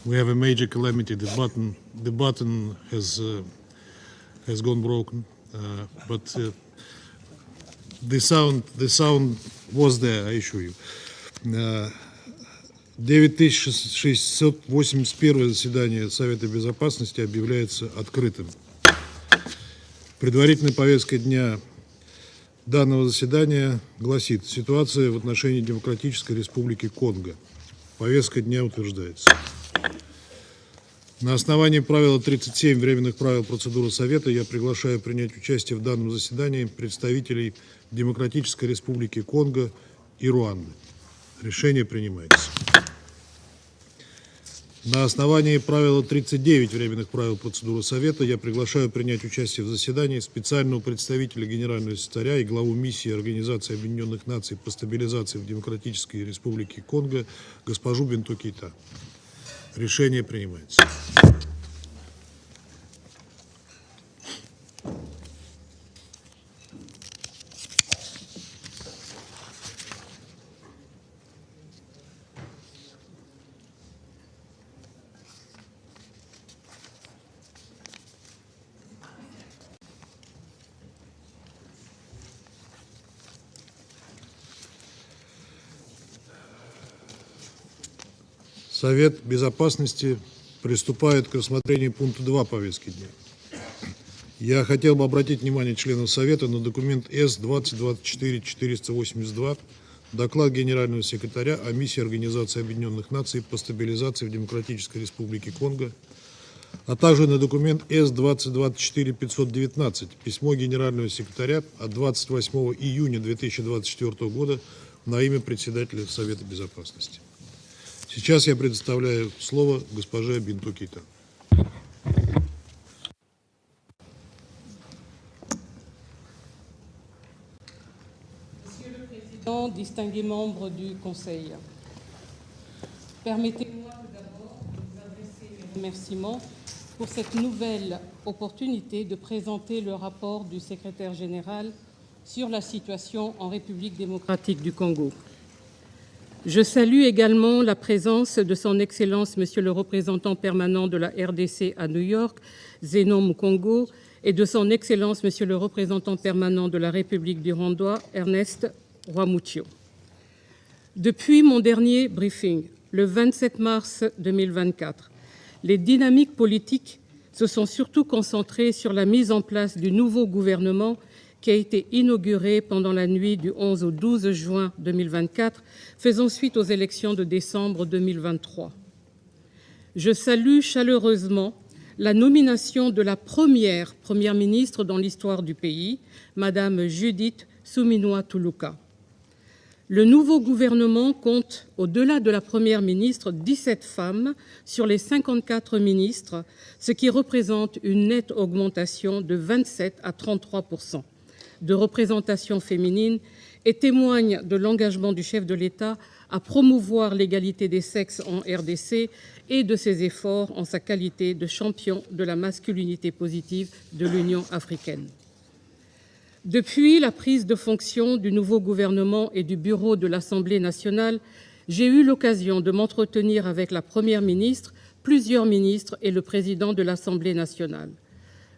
we have a major calamity. The button has gone broken, but the sound was there, I assure you. 9681 заседание Совета Безопасности объявляется открытым. Предварительная повестка дня данного заседания гласит: ситуация в отношении Демократической Республики Конго. Повестка дня утверждается. На основании правила 37 временных правил процедуры Совета я приглашаю принять участие в данном заседании представителей Демократической Республики Конго и Руанды. Решение принимается. На основании правила 39 временных правил процедуры Совета я приглашаю принять участие в заседании специального представителя Генерального секретаря и главу миссии Организации Объединенных Наций по стабилизации в Демократической Республике Конго госпожу Бинту Кейта. Решение принимается. Совет Безопасности приступает к рассмотрению пункта 2 повестки дня. Я хотел бы обратить внимание членов Совета на документ С-2024-482, доклад Генерального секретаря о миссии Организации Объединенных Наций по стабилизации в Демократической Республике Конго, а также на документ С-2024-519, письмо Генерального секретаря от 28 июня 2024 года на имя председателя Совета Безопасности. Сейчас я предоставляю слово госпоже Бинту Кейта. Monsieur le Président, distingués membres du Conseil, permettez-moi tout d'abord de vous adresser mes remerciements pour cette nouvelle opportunité de présenter le rapport du secrétaire général sur la situation en République démocratique du Congo. Je salue également la présence de son Excellence, Monsieur le représentant permanent de la RDC à New York, Zenon Mukongo, et de son Excellence, Monsieur le représentant permanent de la République du Rwanda, Ernest Rwamuchio. Depuis mon dernier briefing, le 27 mars 2024, les dynamiques politiques se sont surtout concentrées sur la mise en place du nouveau gouvernement qui a été inauguré pendant la nuit du 11 au 12 juin 2024, faisant suite aux élections de décembre 2023. Je salue chaleureusement la nomination de la première ministre dans l'histoire du pays, Madame Judith Suminwa Tuluka. Le nouveau gouvernement compte, au-delà de la première ministre, 17 femmes sur les 54 ministres, ce qui représente une nette augmentation de 27 à 33% de représentation féminine et témoigne de l'engagement du chef de l'État à promouvoir l'égalité des sexes en RDC et de ses efforts en sa qualité de champion de la masculinité positive de l'Union africaine. Depuis la prise de fonction du nouveau gouvernement et du bureau de l'Assemblée nationale, j'ai eu l'occasion de m'entretenir avec la Première ministre, plusieurs ministres et le président de l'Assemblée nationale.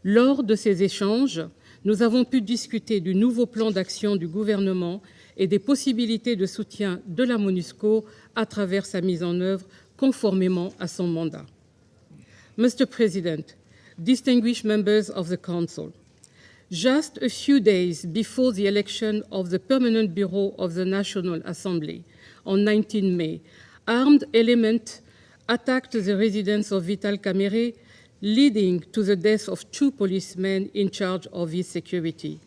Lors de ces échanges, nous avons pu discuter du nouveau plan d'action du gouvernement et des possibilités de soutien de la MONUSCO à travers sa mise en œuvre conformément à son mandat. Mr. President, distinguished members of the Council, just a few days before the election of the Permanent Bureau of the National Assembly on 19 May, armed elements attacked the residence of Vital Kamerhe, leading to the death of 2 policemen in charge of his security.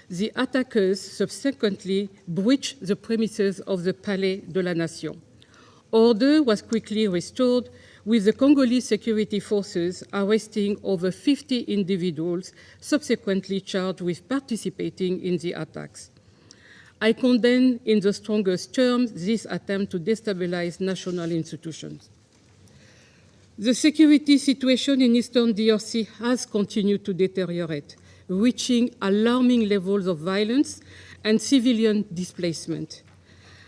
The attackers subsequently breached the premises of the Palais de la Nation. Order was quickly restored, with the Congolese security forces arresting over 50 individuals subsequently charged with participating in the attacks. I condemn in the strongest terms this attempt to destabilize national institutions. The security situation in eastern DRC has continued to deteriorate, reaching alarming levels of violence and civilian displacement.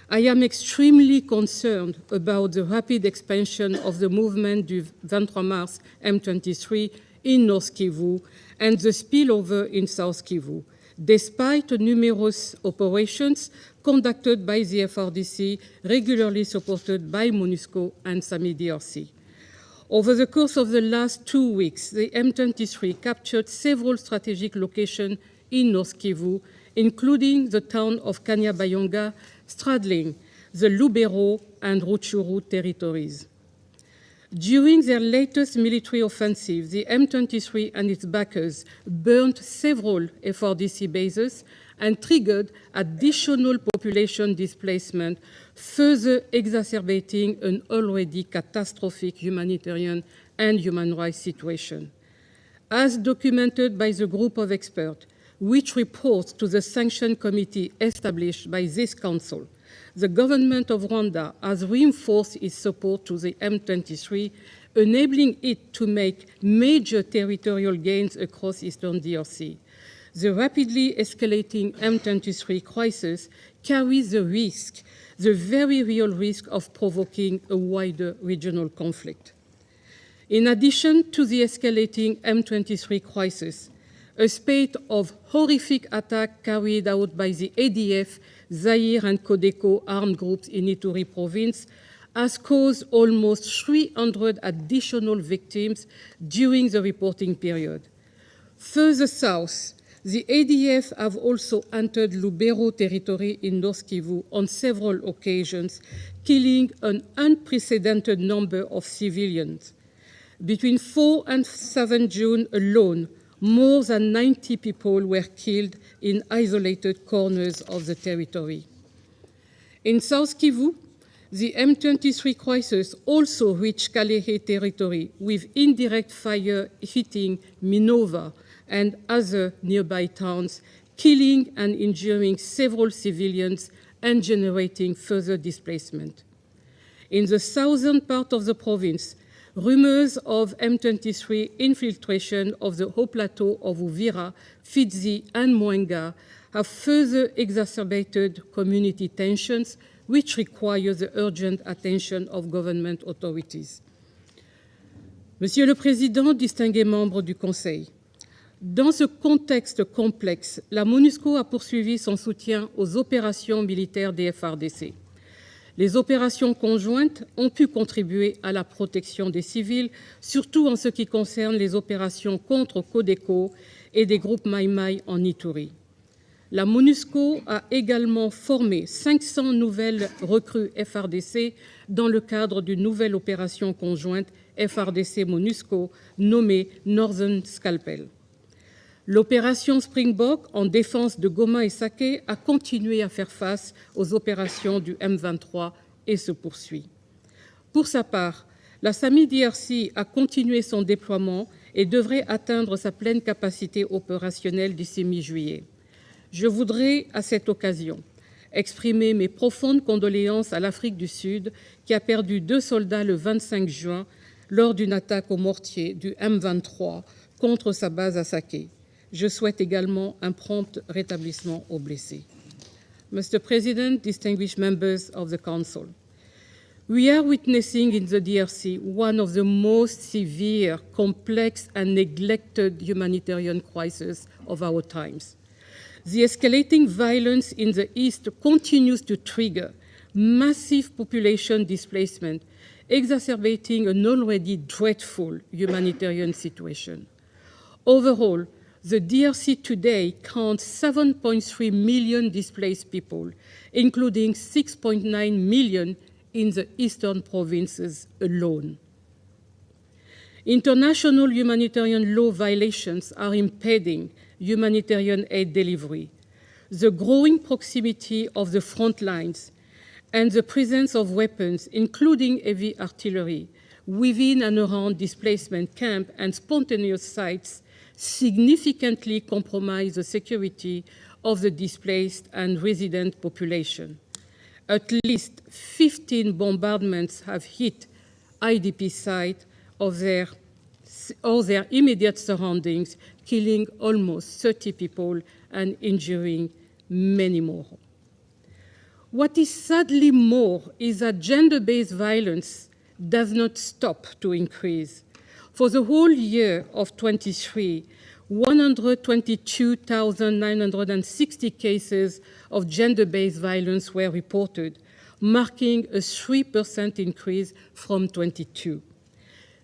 I am extremely concerned about the rapid expansion of the movement du 23 mars M23 in North Kivu and the spillover in South Kivu, despite numerous operations conducted by the FRDC, regularly supported by MONUSCO and SAMI-DRC. Over the course of the last 2 weeks, the M23 captured several strategic locations in North Kivu, including the town of Kanyabayonga, straddling the Lubero and Rutshuru territories. During their latest military offensive, the M23 and its backers burned several FRDC bases and triggered additional population displacement, further exacerbating an already catastrophic humanitarian and human rights situation. As documented by the group of experts, which reports to the Sanction Committee established by this Council, the government of Rwanda has reinforced its support to the M23, enabling it to make major territorial gains across eastern DRC. The rapidly escalating M23 crisis carries the risk, the very real risk of provoking a wider regional conflict. In addition to the escalating M23 crisis, a spate of horrific attacks carried out by the ADF, Zaire and Codeco armed groups in Ituri province has caused almost 300 additional victims during the reporting period. Further south, the ADF have also entered Lubero territory in North Kivu on several occasions, killing an unprecedented number of civilians. Between 4 and 7 June alone, more than 90 people were killed in isolated corners of the territory. In South Kivu, the M23 crisis also reached Kalehe territory, with indirect fire hitting Minova and other nearby towns, killing and injuring several civilians and generating further displacement. In the southern part of the province, rumors of M23 infiltration of the Haut Plateau of Uvira, Fizi, and Mwenga have further exacerbated community tensions, which require the urgent attention of government authorities. Monsieur le Président, distingués membres du Conseil, dans ce contexte complexe, la MONUSCO a poursuivi son soutien aux opérations militaires des FRDC. Les opérations conjointes ont pu contribuer à la protection des civils, surtout en ce qui concerne les opérations contre Codeco et des groupes Maï-Maï en Ituri. La MONUSCO a également formé 500 nouvelles recrues FRDC dans le cadre d'une nouvelle opération conjointe FRDC-MONUSCO nommée Northern Scalpel. L'opération Springbok en défense de Goma et Sake a continué à faire face aux opérations du M23 et se poursuit. Pour sa part, la SAMI-DRC a continué son déploiement et devrait atteindre sa pleine capacité opérationnelle d'ici mi-juillet. Je voudrais, à cette occasion, exprimer mes profondes condoléances à l'Afrique du Sud qui a perdu 2 soldats le 25 juin lors d'une attaque au mortier du M23 contre sa base à Sake. Je souhaite également un prompt rétablissement aux blessés. Mr. President, distinguished members of the Council, we are witnessing in the DRC one of the most severe, complex and neglected humanitarian crises of our times. The escalating violence in the East continues to trigger massive population displacement, exacerbating an already dreadful humanitarian situation. Overall, the DRC today counts 7.3 million displaced people, including 6.9 million in the eastern provinces alone. International humanitarian law violations are impeding humanitarian aid delivery. The growing proximity of the front lines and the presence of weapons, including heavy artillery, within and around displacement camps and spontaneous sites significantly compromise the security of the displaced and resident population. At least 15 bombardments have hit IDP sites or their immediate surroundings, killing almost 30 people and injuring many more. What is sadly more is that gender-based violence does not stop to increase. For the whole year of 23, 122,960 cases of gender-based violence were reported, marking a 3% increase from 22.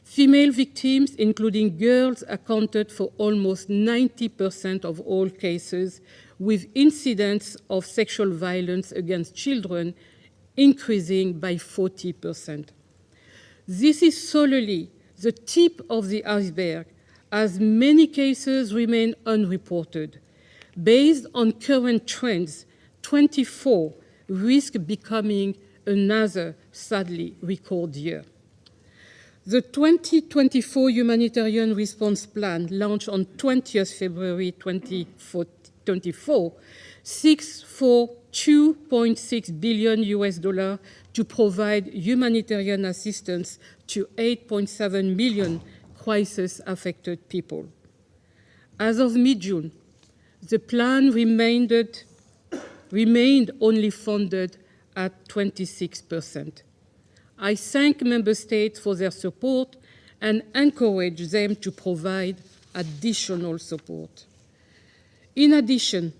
Female victims, including girls, accounted for almost 90% of all cases, with incidents of sexual violence against children increasing by 40%. This is solely the tip of the iceberg, as many cases remain unreported. Based on current trends, 24 risk becoming another, sadly, record year. The 2024 Humanitarian Response Plan, launched on 20th February 2024, seeks for $2.6 billion to provide humanitarian assistance to 8.7 million crisis-affected people. As of mid-June, the plan remained only funded at 26%. I thank Member States for their support and encourage them to provide additional support. In addition,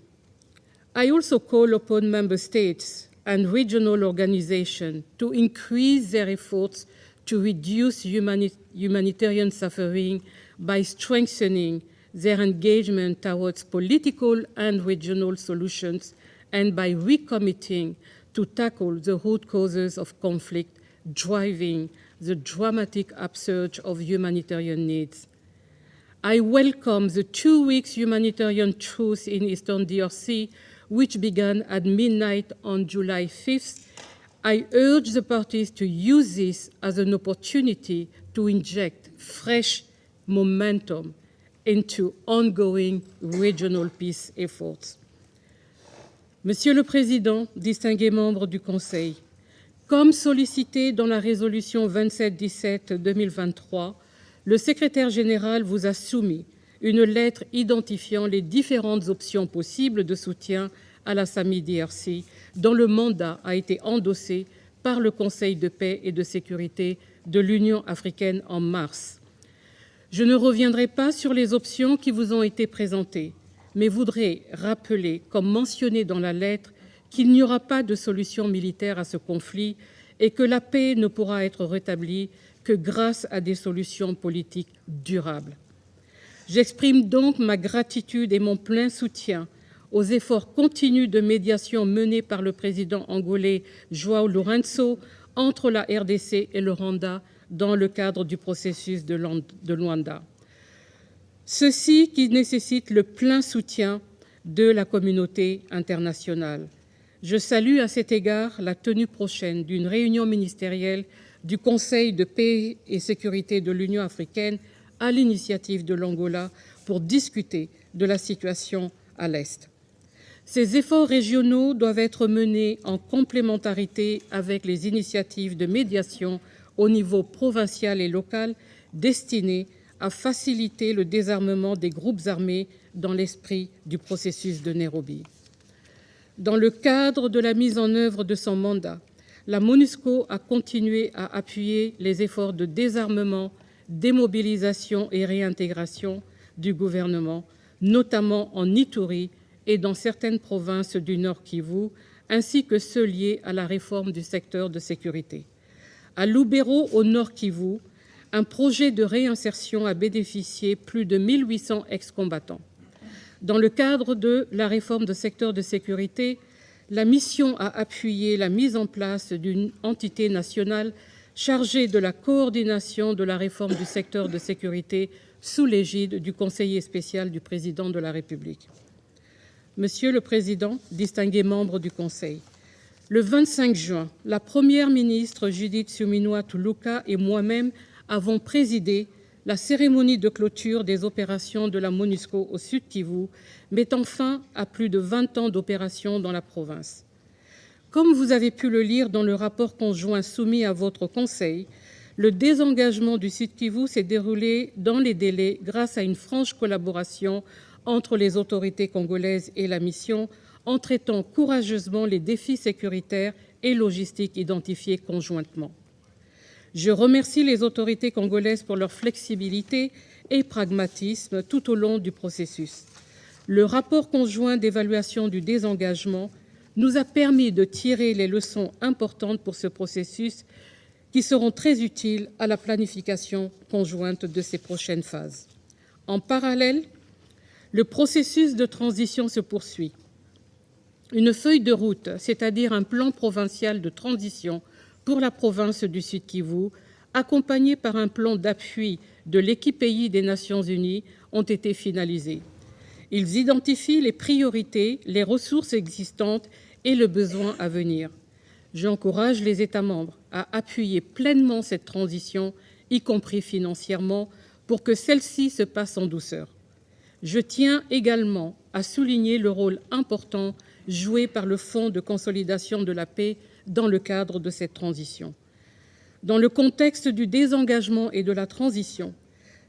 I also call upon Member States and regional organizations to increase their efforts to reduce humanitarian suffering by strengthening their engagement towards political and regional solutions and by recommitting to tackle the root causes of conflict driving the dramatic upsurge of humanitarian needs. I welcome the 2 weeks humanitarian truce in Eastern DRC, which began at midnight on July 5th. I urge the parties to use this as an opportunity to inject fresh momentum into ongoing regional peace efforts. Monsieur le Président, distingués membres du Conseil, comme sollicité dans la résolution 2717-2023, le secrétaire général vous a soumis une lettre identifiant les différentes options possibles de soutien à la SAMI-DRC, dont le mandat a été endossé par le Conseil de paix et de sécurité de l'Union africaine en mars. Je ne reviendrai pas sur les options qui vous ont été présentées, mais voudrais rappeler, comme mentionné dans la lettre, qu'il n'y aura pas de solution militaire à ce conflit et que la paix ne pourra être rétablie que grâce à des solutions politiques durables. J'exprime donc ma gratitude et mon plein soutien aux efforts continus de médiation menés par le président angolais João Lourenço entre la RDC et le Rwanda dans le cadre du processus de Luanda. Ceci qui nécessite le plein soutien de la communauté internationale. Je salue à cet égard la tenue prochaine d'une réunion ministérielle du Conseil de paix et sécurité de l'Union africaine à l'initiative de l'Angola pour discuter de la situation à l'Est. Ces efforts régionaux doivent être menés en complémentarité avec les initiatives de médiation au niveau provincial et local destinées à faciliter le désarmement des groupes armés dans l'esprit du processus de Nairobi. Dans le cadre de la mise en œuvre de son mandat, la MONUSCO a continué à appuyer les efforts de désarmement, démobilisation et réintégration du gouvernement, notamment en Ituri et dans certaines provinces du Nord Kivu, ainsi que ceux liés à la réforme du secteur de sécurité. À Lubero, au Nord Kivu, un projet de réinsertion a bénéficié plus de 1800 ex-combattants. Dans le cadre de la réforme du secteur de sécurité, la mission a appuyé la mise en place d'une entité nationale chargée de la coordination de la réforme du secteur de sécurité sous l'égide du conseiller spécial du président de la République. Monsieur le Président, distingués membres du Conseil, le 25 juin, la Première ministre Judith Suminwa Tuluka et moi-même avons présidé la cérémonie de clôture des opérations de la MONUSCO au Sud Kivu, mettant fin à plus de 20 ans d'opérations dans la province. Comme vous avez pu le lire dans le rapport conjoint soumis à votre Conseil, le désengagement du Sud Kivu s'est déroulé dans les délais grâce à une franche collaboration entre les autorités congolaises et la mission, en traitant courageusement les défis sécuritaires et logistiques identifiés conjointement. Je remercie les autorités congolaises pour leur flexibilité et pragmatisme tout au long du processus. Le rapport conjoint d'évaluation du désengagement nous a permis de tirer les leçons importantes pour ce processus qui seront très utiles à la planification conjointe de ces prochaines phases. En parallèle, le processus de transition se poursuit. Une feuille de route, c'est-à-dire un plan provincial de transition pour la province du Sud-Kivu, accompagné par un plan d'appui de l'EquiPays des Nations Unies, ont été finalisés. Ils identifient les priorités, les ressources existantes et le besoin à venir. J'encourage les États membres à appuyer pleinement cette transition, y compris financièrement, pour que celle-ci se passe en douceur. Je tiens également à souligner le rôle important joué par le Fonds de consolidation de la paix dans le cadre de cette transition. Dans le contexte du désengagement et de la transition,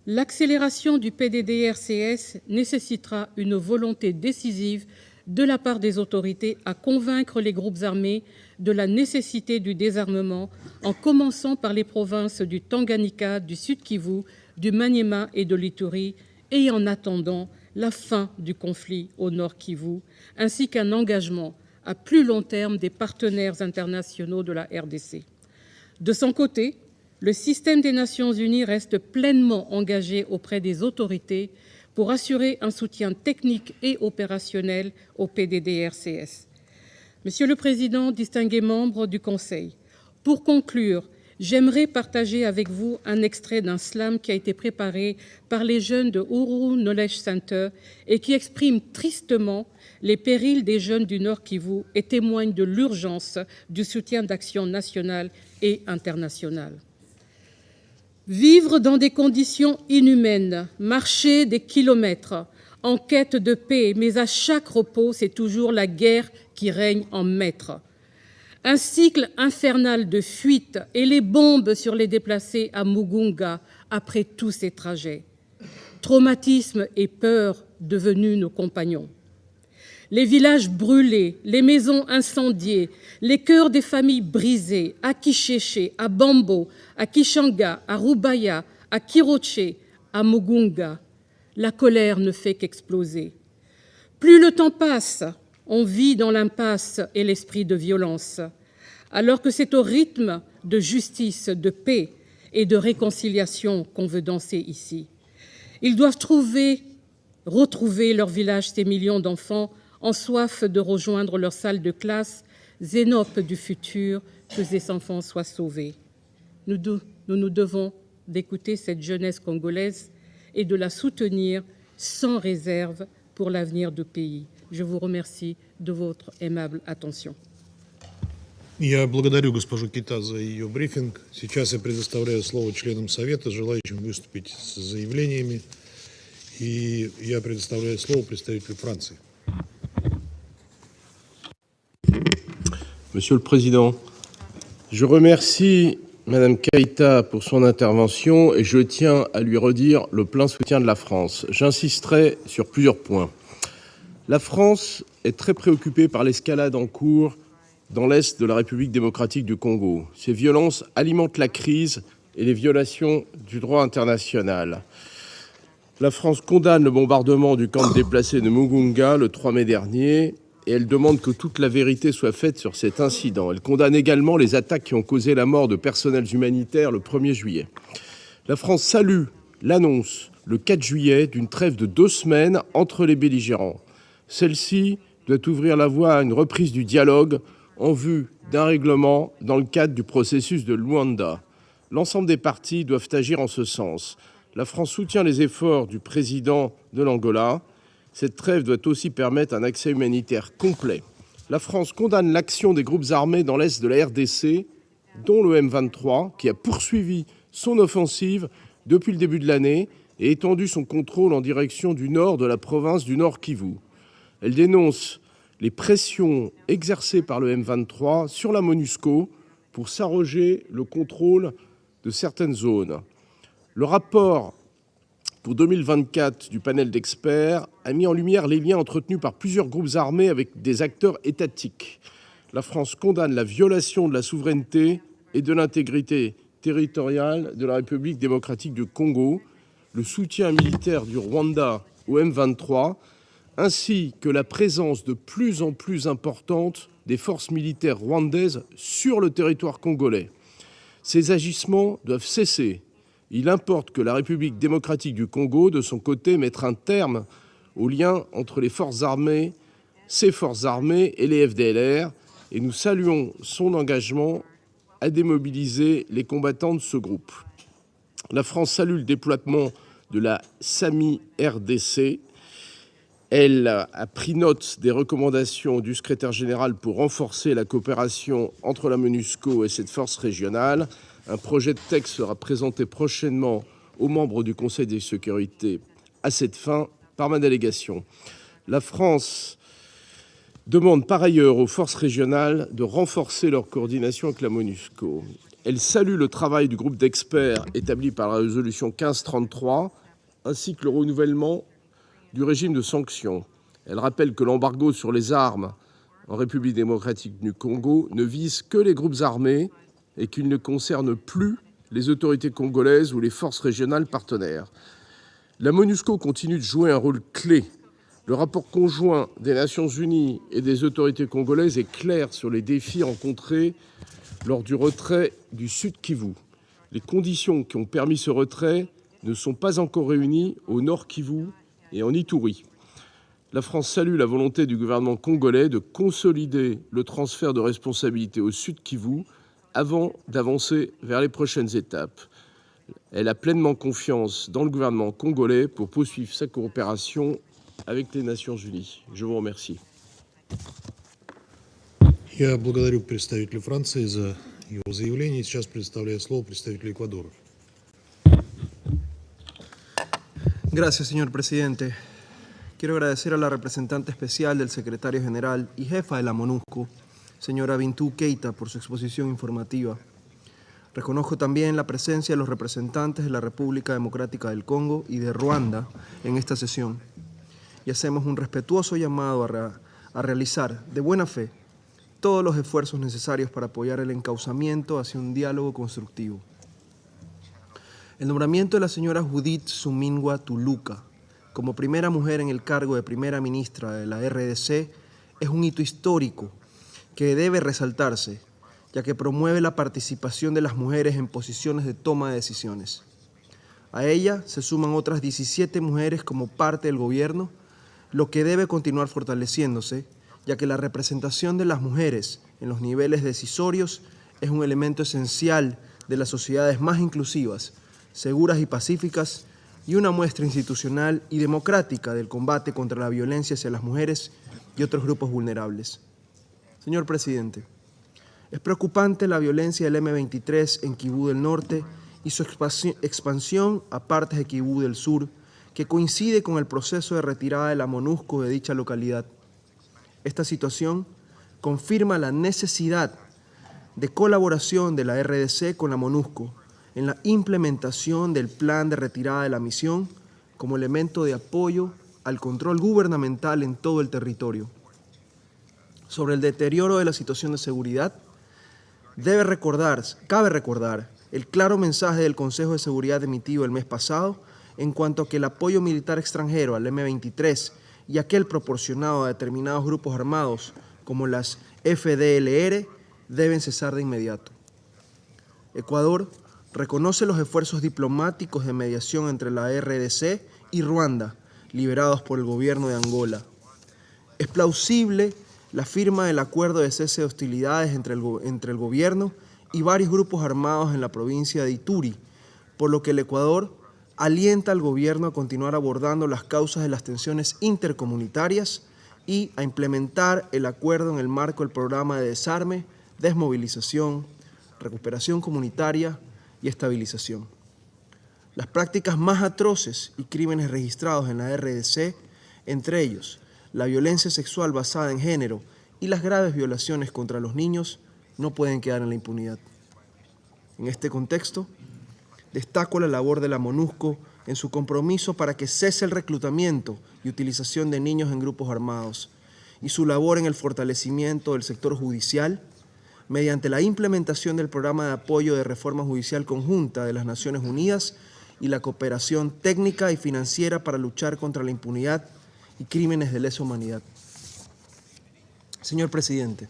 l'accélération du PDDRCS nécessitera une volonté décisive de la part des autorités à convaincre les groupes armés de la nécessité du désarmement, en commençant par les provinces du Tanganyika, du Sud-Kivu, du Maniema et de l'Ituri, et en attendant la fin du conflit au Nord Kivu, ainsi qu'un engagement à plus long terme des partenaires internationaux de la RDC. De son côté, le système des Nations Unies reste pleinement engagé auprès des autorités pour assurer un soutien technique et opérationnel au PDDRCS. Monsieur le Président, distingués membres du Conseil, pour conclure, j'aimerais partager avec vous un extrait d'un slam qui a été préparé par les jeunes de Uru Knowledge Center et qui exprime tristement les périls des jeunes du Nord Kivu et témoigne de l'urgence du soutien d'action nationale et internationale. Vivre dans des conditions inhumaines, marcher des kilomètres en quête de paix, mais à chaque repos, c'est toujours la guerre qui règne en maître. Un cycle infernal de fuites et les bombes sur les déplacés à Mugunga après tous ces trajets. Traumatisme et peur devenus nos compagnons. Les villages brûlés, les maisons incendiées, les cœurs des familles brisés, à Kishéché, à Bambo, à Kishanga, à Rubaya, à Kiroche, à Mugunga. La colère ne fait qu'exploser. Plus le temps passe, on vit dans l'impasse et l'esprit de violence, alors que c'est au rythme de justice, de paix et de réconciliation qu'on veut danser ici. Ils doivent retrouver leur village, ces millions d'enfants en soif de rejoindre leur salle de classe, Zénope du futur, que ces enfants soient sauvés. Nous nous devons d'écouter cette jeunesse congolaise et de la soutenir sans réserve pour l'avenir du pays. Je vous remercie de votre aimable attention. Я благодарю госпожу Кита за ее брифинг. Сейчас я предоставляю слово членам Совета, желающим выступить с заявлениями. И я предоставляю слово представителю Франции. Monsieur le Président, je remercie Madame Keïta pour son intervention et je tiens à lui redire le plein soutien de la France. J'insisterai sur plusieurs points. La France est très préoccupée par l'escalade en cours dans l'est de la République démocratique du Congo. Ces violences alimentent la crise et les violations du droit international. La France condamne le bombardement du camp de déplacés de Mugunga le 3 mai dernier et elle demande que toute la vérité soit faite sur cet incident. Elle condamne également les attaques qui ont causé la mort de personnels humanitaires le 1er juillet. La France salue l'annonce le 4 juillet d'une trêve de 2 semaines entre les belligérants. Celle-ci doit ouvrir la voie à une reprise du dialogue en vue d'un règlement dans le cadre du processus de Luanda. L'ensemble des parties doivent agir en ce sens. La France soutient les efforts du président de l'Angola. Cette trêve doit aussi permettre un accès humanitaire complet. La France condamne l'action des groupes armés dans l'est de la RDC, dont le M23, qui a poursuivi son offensive depuis le début de l'année et étendu son contrôle en direction du nord de la province du Nord Kivu. Elle dénonce les pressions exercées par le M23 sur la MONUSCO pour s'arroger le contrôle de certaines zones. Le rapport pour 2024 du panel d'experts a mis en lumière les liens entretenus par plusieurs groupes armés avec des acteurs étatiques. La France condamne la violation de la souveraineté et de l'intégrité territoriale de la République démocratique du Congo, le soutien militaire du Rwanda au M23, ainsi que la présence de plus en plus importante des forces militaires rwandaises sur le territoire congolais. Ces agissements doivent cesser. Il importe que la République démocratique du Congo, de son côté, mette un terme aux liens entre les forces armées, ses forces armées et les FDLR, et nous saluons son engagement à démobiliser les combattants de ce groupe. La France salue le déploiement de la SAMI-RDC. Elle a pris note des recommandations du secrétaire général pour renforcer la coopération entre la MONUSCO et cette force régionale. Un projet de texte sera présenté prochainement aux membres du Conseil de sécurité à cette fin par ma délégation. La France demande par ailleurs aux forces régionales de renforcer leur coordination avec la MONUSCO. Elle salue le travail du groupe d'experts établi par la résolution 1533, ainsi que le renouvellement du régime de sanctions. Elle rappelle que l'embargo sur les armes en République démocratique du Congo ne vise que les groupes armés et qu'il ne concerne plus les autorités congolaises ou les forces régionales partenaires. La MONUSCO continue de jouer un rôle clé. Le rapport conjoint des Nations Unies et des autorités congolaises est clair sur les défis rencontrés lors du retrait du Sud Kivu. Les conditions qui ont permis ce retrait ne sont pas encore réunies au Nord Kivu et en Ituri. La France salue la volonté du gouvernement congolais de consolider le transfert de responsabilité au Sud Kivu avant d'avancer vers les prochaines étapes. Elle a pleinement confiance dans le gouvernement congolais pour poursuivre sa coopération avec les Nations Unies. Je vous remercie. Я благодарю представителя Франции за его заявление. Сейчас предоставляю слово представителю Эквадора. Gracias, señor presidente. Quiero agradecer a la representante especial del secretario general y jefa de la MONUSCO, señora Bintou Keita, por su exposición informativa. Reconozco también la presencia de los representantes de la República Democrática del Congo y de Ruanda en esta sesión y hacemos un respetuoso llamado a realizar de buena fe todos los esfuerzos necesarios para apoyar el encauzamiento hacia un diálogo constructivo. El nombramiento de la señora Judith Suminwa Tuluka como primera mujer en el cargo de primera ministra de la RDC es un hito histórico que debe resaltarse, ya que promueve la participación de las mujeres en posiciones de toma de decisiones. A ella se suman otras 17 mujeres como parte del gobierno, lo que debe continuar fortaleciéndose, ya que la representación de las mujeres en los niveles decisorios es un elemento esencial de las sociedades más inclusivas, seguras y pacíficas, y una muestra institucional y democrática del combate contra la violencia hacia las mujeres y otros grupos vulnerables. Señor presidente, es preocupante la violencia del M23 en Kivu del Norte y su expansión a partes de Kivu del Sur, que coincide con el proceso de retirada de la MONUSCO de dicha localidad. Esta situación confirma la necesidad de colaboración de la RDC con la MONUSCO en la implementación del plan de retirada de la misión como elemento de apoyo al control gubernamental en todo el territorio. Sobre el deterioro de la situación de seguridad, cabe recordar el claro mensaje del Consejo de Seguridad emitido el mes pasado en cuanto a que el apoyo militar extranjero al M23 y aquel proporcionado a determinados grupos armados como las FDLR deben cesar de inmediato. Ecuador reconoce los esfuerzos diplomáticos de mediación entre la RDC y Ruanda, liderados por el gobierno de Angola. Es plausible la firma del acuerdo de cese de hostilidades entre el gobierno y varios grupos armados en la provincia de Ituri, por lo que el Ecuador alienta al gobierno a continuar abordando las causas de las tensiones intercomunitarias y a implementar el acuerdo en el marco del programa de desarme, desmovilización, recuperación comunitaria y estabilización. Las prácticas más atroces y crímenes registrados en la RDC, entre ellos la violencia sexual basada en género y las graves violaciones contra los niños, no pueden quedar en la impunidad. En este contexto, destaco la labor de la MONUSCO en su compromiso para que cese el reclutamiento y utilización de niños en grupos armados y su labor en el fortalecimiento del sector judicial mediante la implementación del Programa de Apoyo de Reforma Judicial Conjunta de las Naciones Unidas y la cooperación técnica y financiera para luchar contra la impunidad y crímenes de lesa humanidad. Señor Presidente,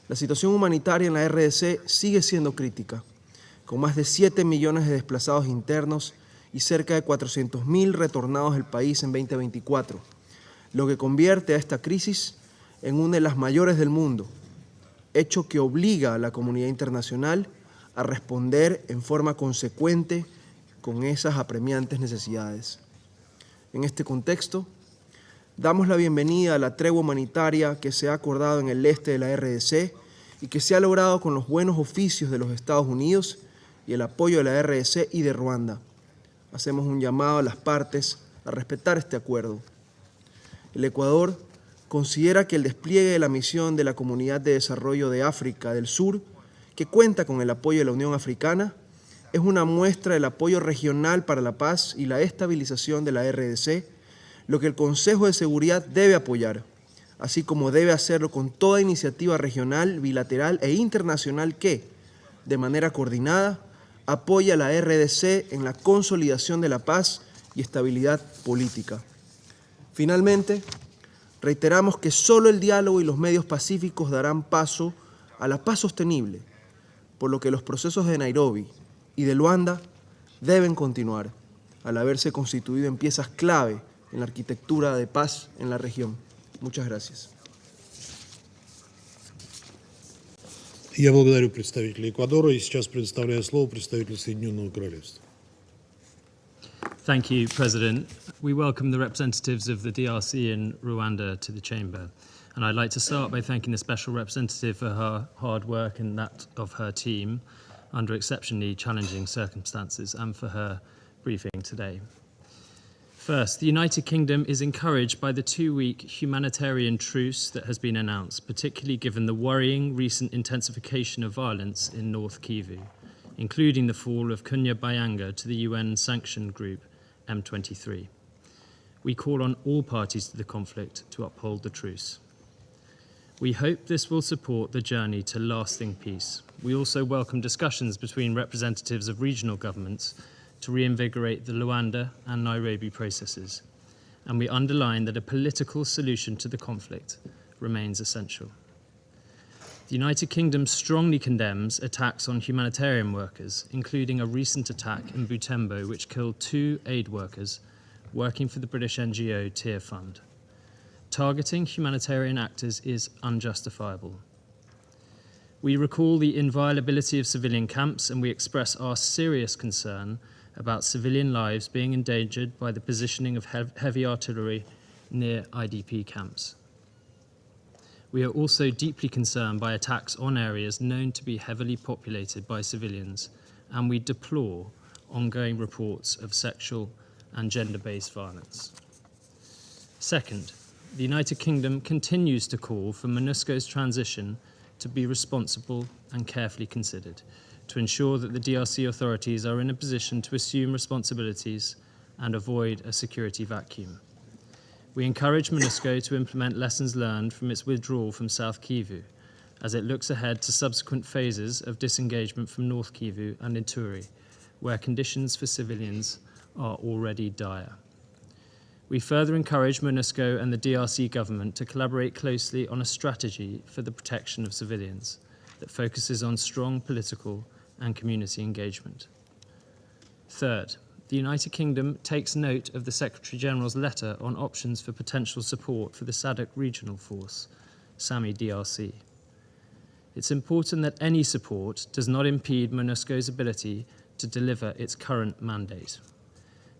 la situación humanitaria en la RDC sigue siendo crítica, con más de 7 millones de desplazados internos y cerca de 400.000 retornados al país en 2024, lo que convierte a esta crisis en una de las mayores del mundo, hecho que obliga a la comunidad internacional a responder en forma consecuente con esas apremiantes necesidades. En este contexto, damos la bienvenida a la tregua humanitaria que se ha acordado en el este de la RDC y que se ha logrado con los buenos oficios de los Estados Unidos y el apoyo de la RDC y de Ruanda. Hacemos un llamado a las partes a respetar este acuerdo. El Ecuador considera que el despliegue de la misión de la Comunidad de Desarrollo de África del Sur, que cuenta con el apoyo de la Unión Africana, es una muestra del apoyo regional para la paz y la estabilización de la RDC, lo que el Consejo de Seguridad debe apoyar, así como debe hacerlo con toda iniciativa regional, bilateral e internacional que, de manera coordinada, apoya a la RDC en la consolidación de la paz y estabilidad política. Finalmente, reiteramos que solo el diálogo y los medios pacíficos darán paso a la paz sostenible, por lo que los procesos de Nairobi y de Luanda deben continuar, al haberse constituido en piezas clave en la arquitectura de paz en la región. Muchas gracias. Я благодарю представителя Эквадора и сейчас предоставляю слово представителю Соединенного Королевства. Thank you, President. We welcome the representatives of the DRC and Rwanda to the Chamber. And I'd like to start by thanking the Special Representative for her hard work and that of her team under exceptionally challenging circumstances and for her briefing today. First, the United Kingdom is encouraged by the 2-week humanitarian truce that has been announced, particularly given the worrying recent intensification of violence in North Kivu, including the fall of Kunya Bayanga to the UN sanctioned group M23. We call on all parties to the conflict to uphold the truce. We hope this will support the journey to lasting peace. We also welcome discussions between representatives of regional governments to reinvigorate the Luanda and Nairobi processes, and we underline that a political solution to the conflict remains essential. The United Kingdom strongly condemns attacks on humanitarian workers, including a recent attack in Butembo which killed 2 aid workers working for the British NGO Tear Fund. Targeting humanitarian actors is unjustifiable. We recall the inviolability of civilian camps, and we express our serious concern about civilian lives being endangered by the positioning of heavy artillery near IDP camps. We are also deeply concerned by attacks on areas known to be heavily populated by civilians, and we deplore ongoing reports of sexual and gender-based violence. Second, the United Kingdom continues to call for MONUSCO's transition to be responsible and carefully considered, to ensure that the DRC authorities are in a position to assume responsibilities and avoid a security vacuum. We encourage MONUSCO to implement lessons learned from its withdrawal from South Kivu, as it looks ahead to subsequent phases of disengagement from North Kivu and Ituri, where conditions for civilians are already dire. We further encourage MONUSCO and the DRC government to collaborate closely on a strategy for the protection of civilians that focuses on strong political and community engagement. Third, the United Kingdom takes note of the Secretary-General's letter on options for potential support for the SADC Regional Force, SAMI DRC. It's important that any support does not impede MONUSCO's ability to deliver its current mandate.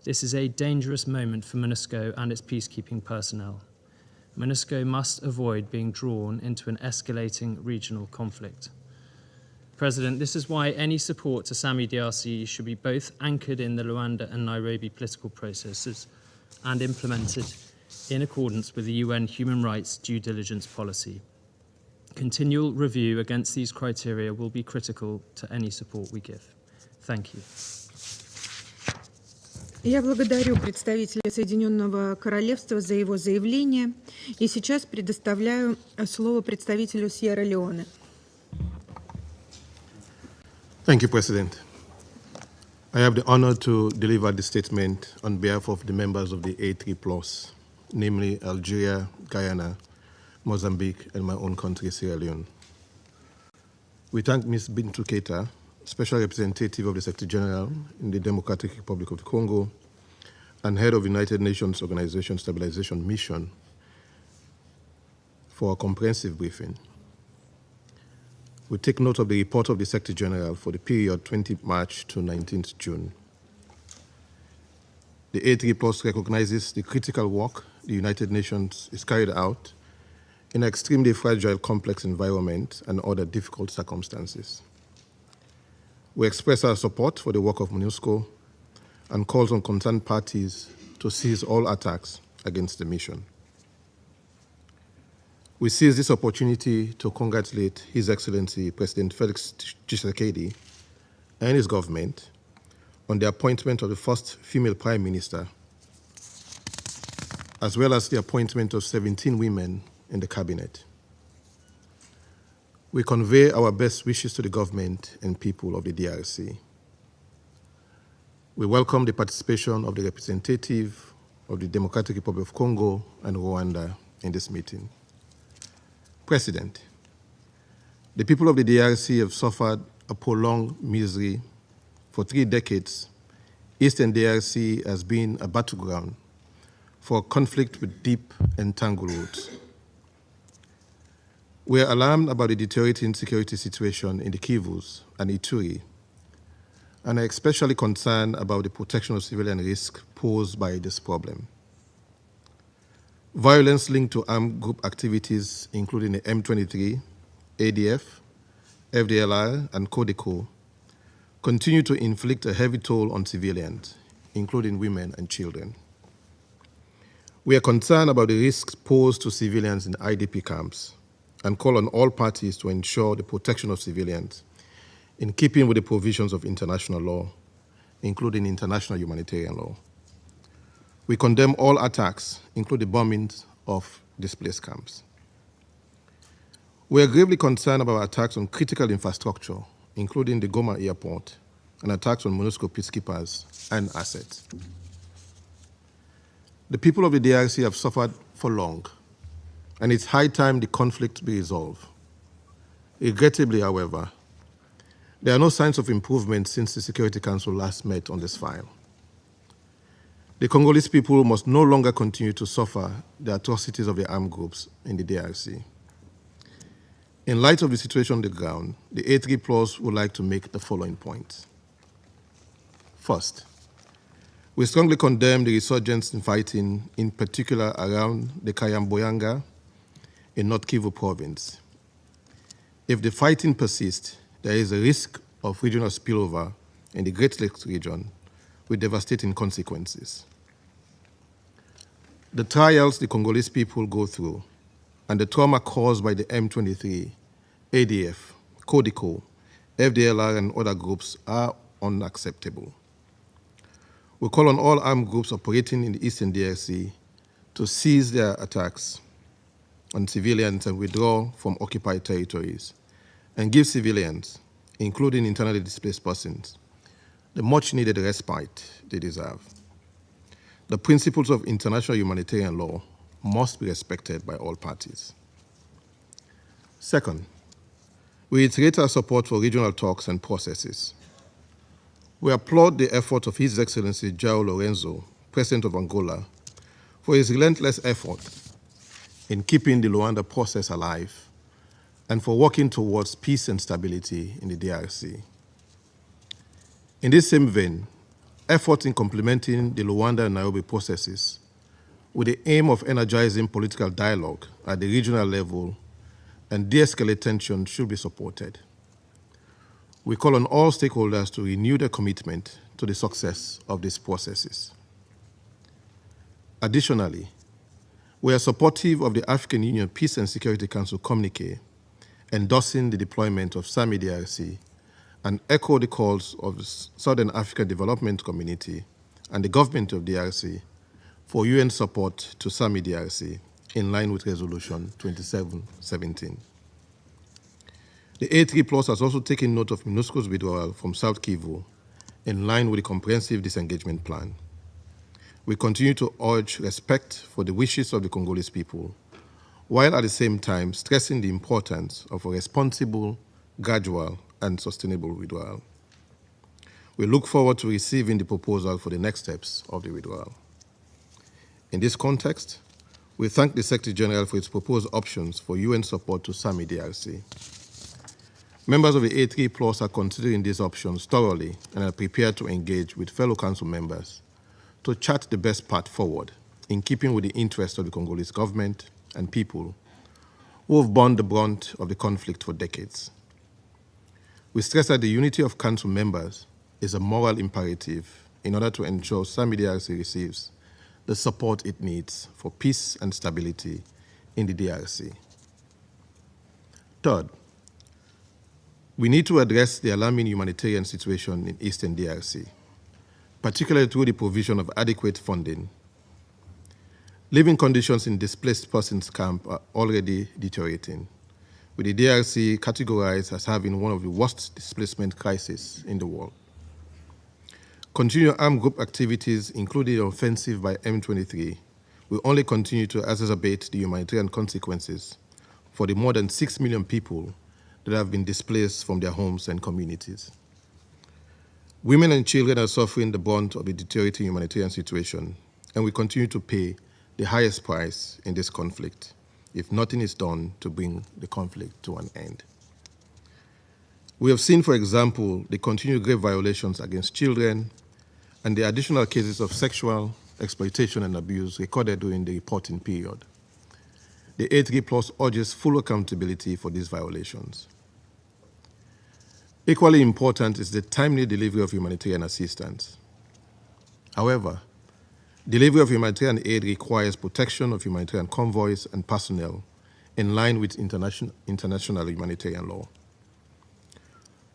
This is a dangerous moment for MONUSCO and its peacekeeping personnel. MONUSCO must avoid being drawn into an escalating regional conflict. President, this is why any support to SAMI DRC should be both anchored in the Luanda and Nairobi political processes and implemented in accordance with the UN human rights due diligence policy. Continual review against these criteria will be critical to any support we give. Thank you. Я благодарю представителя Соединенного Королевства за его заявление. И сейчас предоставляю слово представителю Сьерра-Леоне. Thank you, President. I have the honor to deliver the statement on behalf of the members of the A3+, namely Algeria, Guyana, Mozambique, and my own country, Sierra Leone. We thank Ms. Bintou Keita, Special Representative of the Secretary General in the Democratic Republic of the Congo and Head of United Nations Organization Stabilization Mission, for a comprehensive briefing. We take note of the report of the Secretary General for the period 20 March to 19th June. The A3+ recognizes the critical work the United Nations is carried out in an extremely fragile, complex environment and other difficult circumstances. We express our support for the work of MONUSCO and calls on concerned parties to cease all attacks against the mission. We seize this opportunity to congratulate His Excellency President Felix Tshisekedi and his government on the appointment of the first female Prime Minister, as well as the appointment of 17 women in the cabinet. We convey our best wishes to the government and people of the DRC. We welcome the participation of the representative of the Democratic Republic of Congo and Rwanda in this meeting. President, the people of the DRC have suffered a prolonged misery. For 3 decades. Eastern DRC has been a battleground for a conflict with deep and tangled roots. We are alarmed about the deteriorating security situation in the Kivus and Ituri, and are especially concerned about the protection of civilian risk posed by this problem. Violence linked to armed group activities, including the M23, ADF, FDLR, and CODECO, continue to inflict a heavy toll on civilians, including women and children. We are concerned about the risks posed to civilians in IDP camps and call on all parties to ensure the protection of civilians in keeping with the provisions of international law, including international humanitarian law. We condemn all attacks, including the bombings of displaced camps. We are gravely concerned about attacks on critical infrastructure, including the Goma airport, and attacks on MONUSCO peacekeepers and assets. The people of the DRC have suffered for long, and it's high time the conflict be resolved. Regrettably, however, there are no signs of improvement since the Security Council last met on this file. The Congolese people must no longer continue to suffer the atrocities of the armed groups in the DRC. In light of the situation on the ground, the A3+ would like to make the following points. First, we strongly condemn the resurgence in fighting, in particular around the Kayamboyanga in North Kivu province. If the fighting persists, there is a risk of regional spillover in the Great Lakes region with devastating consequences. The trials the Congolese people go through and the trauma caused by the M23, ADF, CODECO, FDLR, and other groups are unacceptable. We call on all armed groups operating in the Eastern DRC to cease their attacks on civilians and withdraw from occupied territories and give civilians, including internally displaced persons, the much-needed respite they deserve. The principles of international humanitarian law must be respected by all parties. Second, we reiterate our support for regional talks and processes. We applaud the effort of His Excellency João Lourenço, President of Angola, for his relentless effort in keeping the Luanda process alive and for working towards peace and stability in the DRC. In this same vein, efforts in complementing the Luanda and Nairobi processes with the aim of energizing political dialogue at the regional level and de-escalate tension should be supported. We call on all stakeholders to renew their commitment to the success of these processes. Additionally, we are supportive of the African Union Peace and Security Council communique endorsing the deployment of SAMI DRC and echo the calls of the Southern African Development Community and the government of DRC for UN support to SAMI DRC in line with Resolution 2717. The A3 Plus has also taken note of MONUSCO's withdrawal from South Kivu in line with the comprehensive disengagement plan. We continue to urge respect for the wishes of the Congolese people, while at the same time stressing the importance of a responsible, gradual, and sustainable withdrawal. We look forward to receiving the proposal for the next steps of the withdrawal. In this context, we thank the Secretary General for its proposed options for UN support to SAMI DRC. Members of the A3 Plus are considering these options thoroughly and are prepared to engage with fellow Council members to chart the best path forward in keeping with the interests of the Congolese government and people who have borne the brunt of the conflict for decades. We stress that the unity of Council members is a moral imperative in order to ensure SAMI DRC receives the support it needs for peace and stability in the DRC. Third, we need to address the alarming humanitarian situation in Eastern DRC, particularly through the provision of adequate funding. Living conditions in displaced persons camp are already deteriorating, with the DRC categorized as having one of the worst displacement crises in the world. Continued armed group activities, including the offensive by M23, will only continue to exacerbate the humanitarian consequences for the more than 6 million people that have been displaced from their homes and communities. Women and children are suffering the brunt of the deteriorating humanitarian situation, and we continue to pay the highest price in this conflict if nothing is done to bring the conflict to an end. We have seen, for example, the continued grave violations against children and the additional cases of sexual exploitation and abuse recorded during the reporting period. The A3 Plus urges full accountability for these violations. Equally important is the timely delivery of humanitarian assistance. However, delivery of humanitarian aid requires protection of humanitarian convoys and personnel in line with international humanitarian law.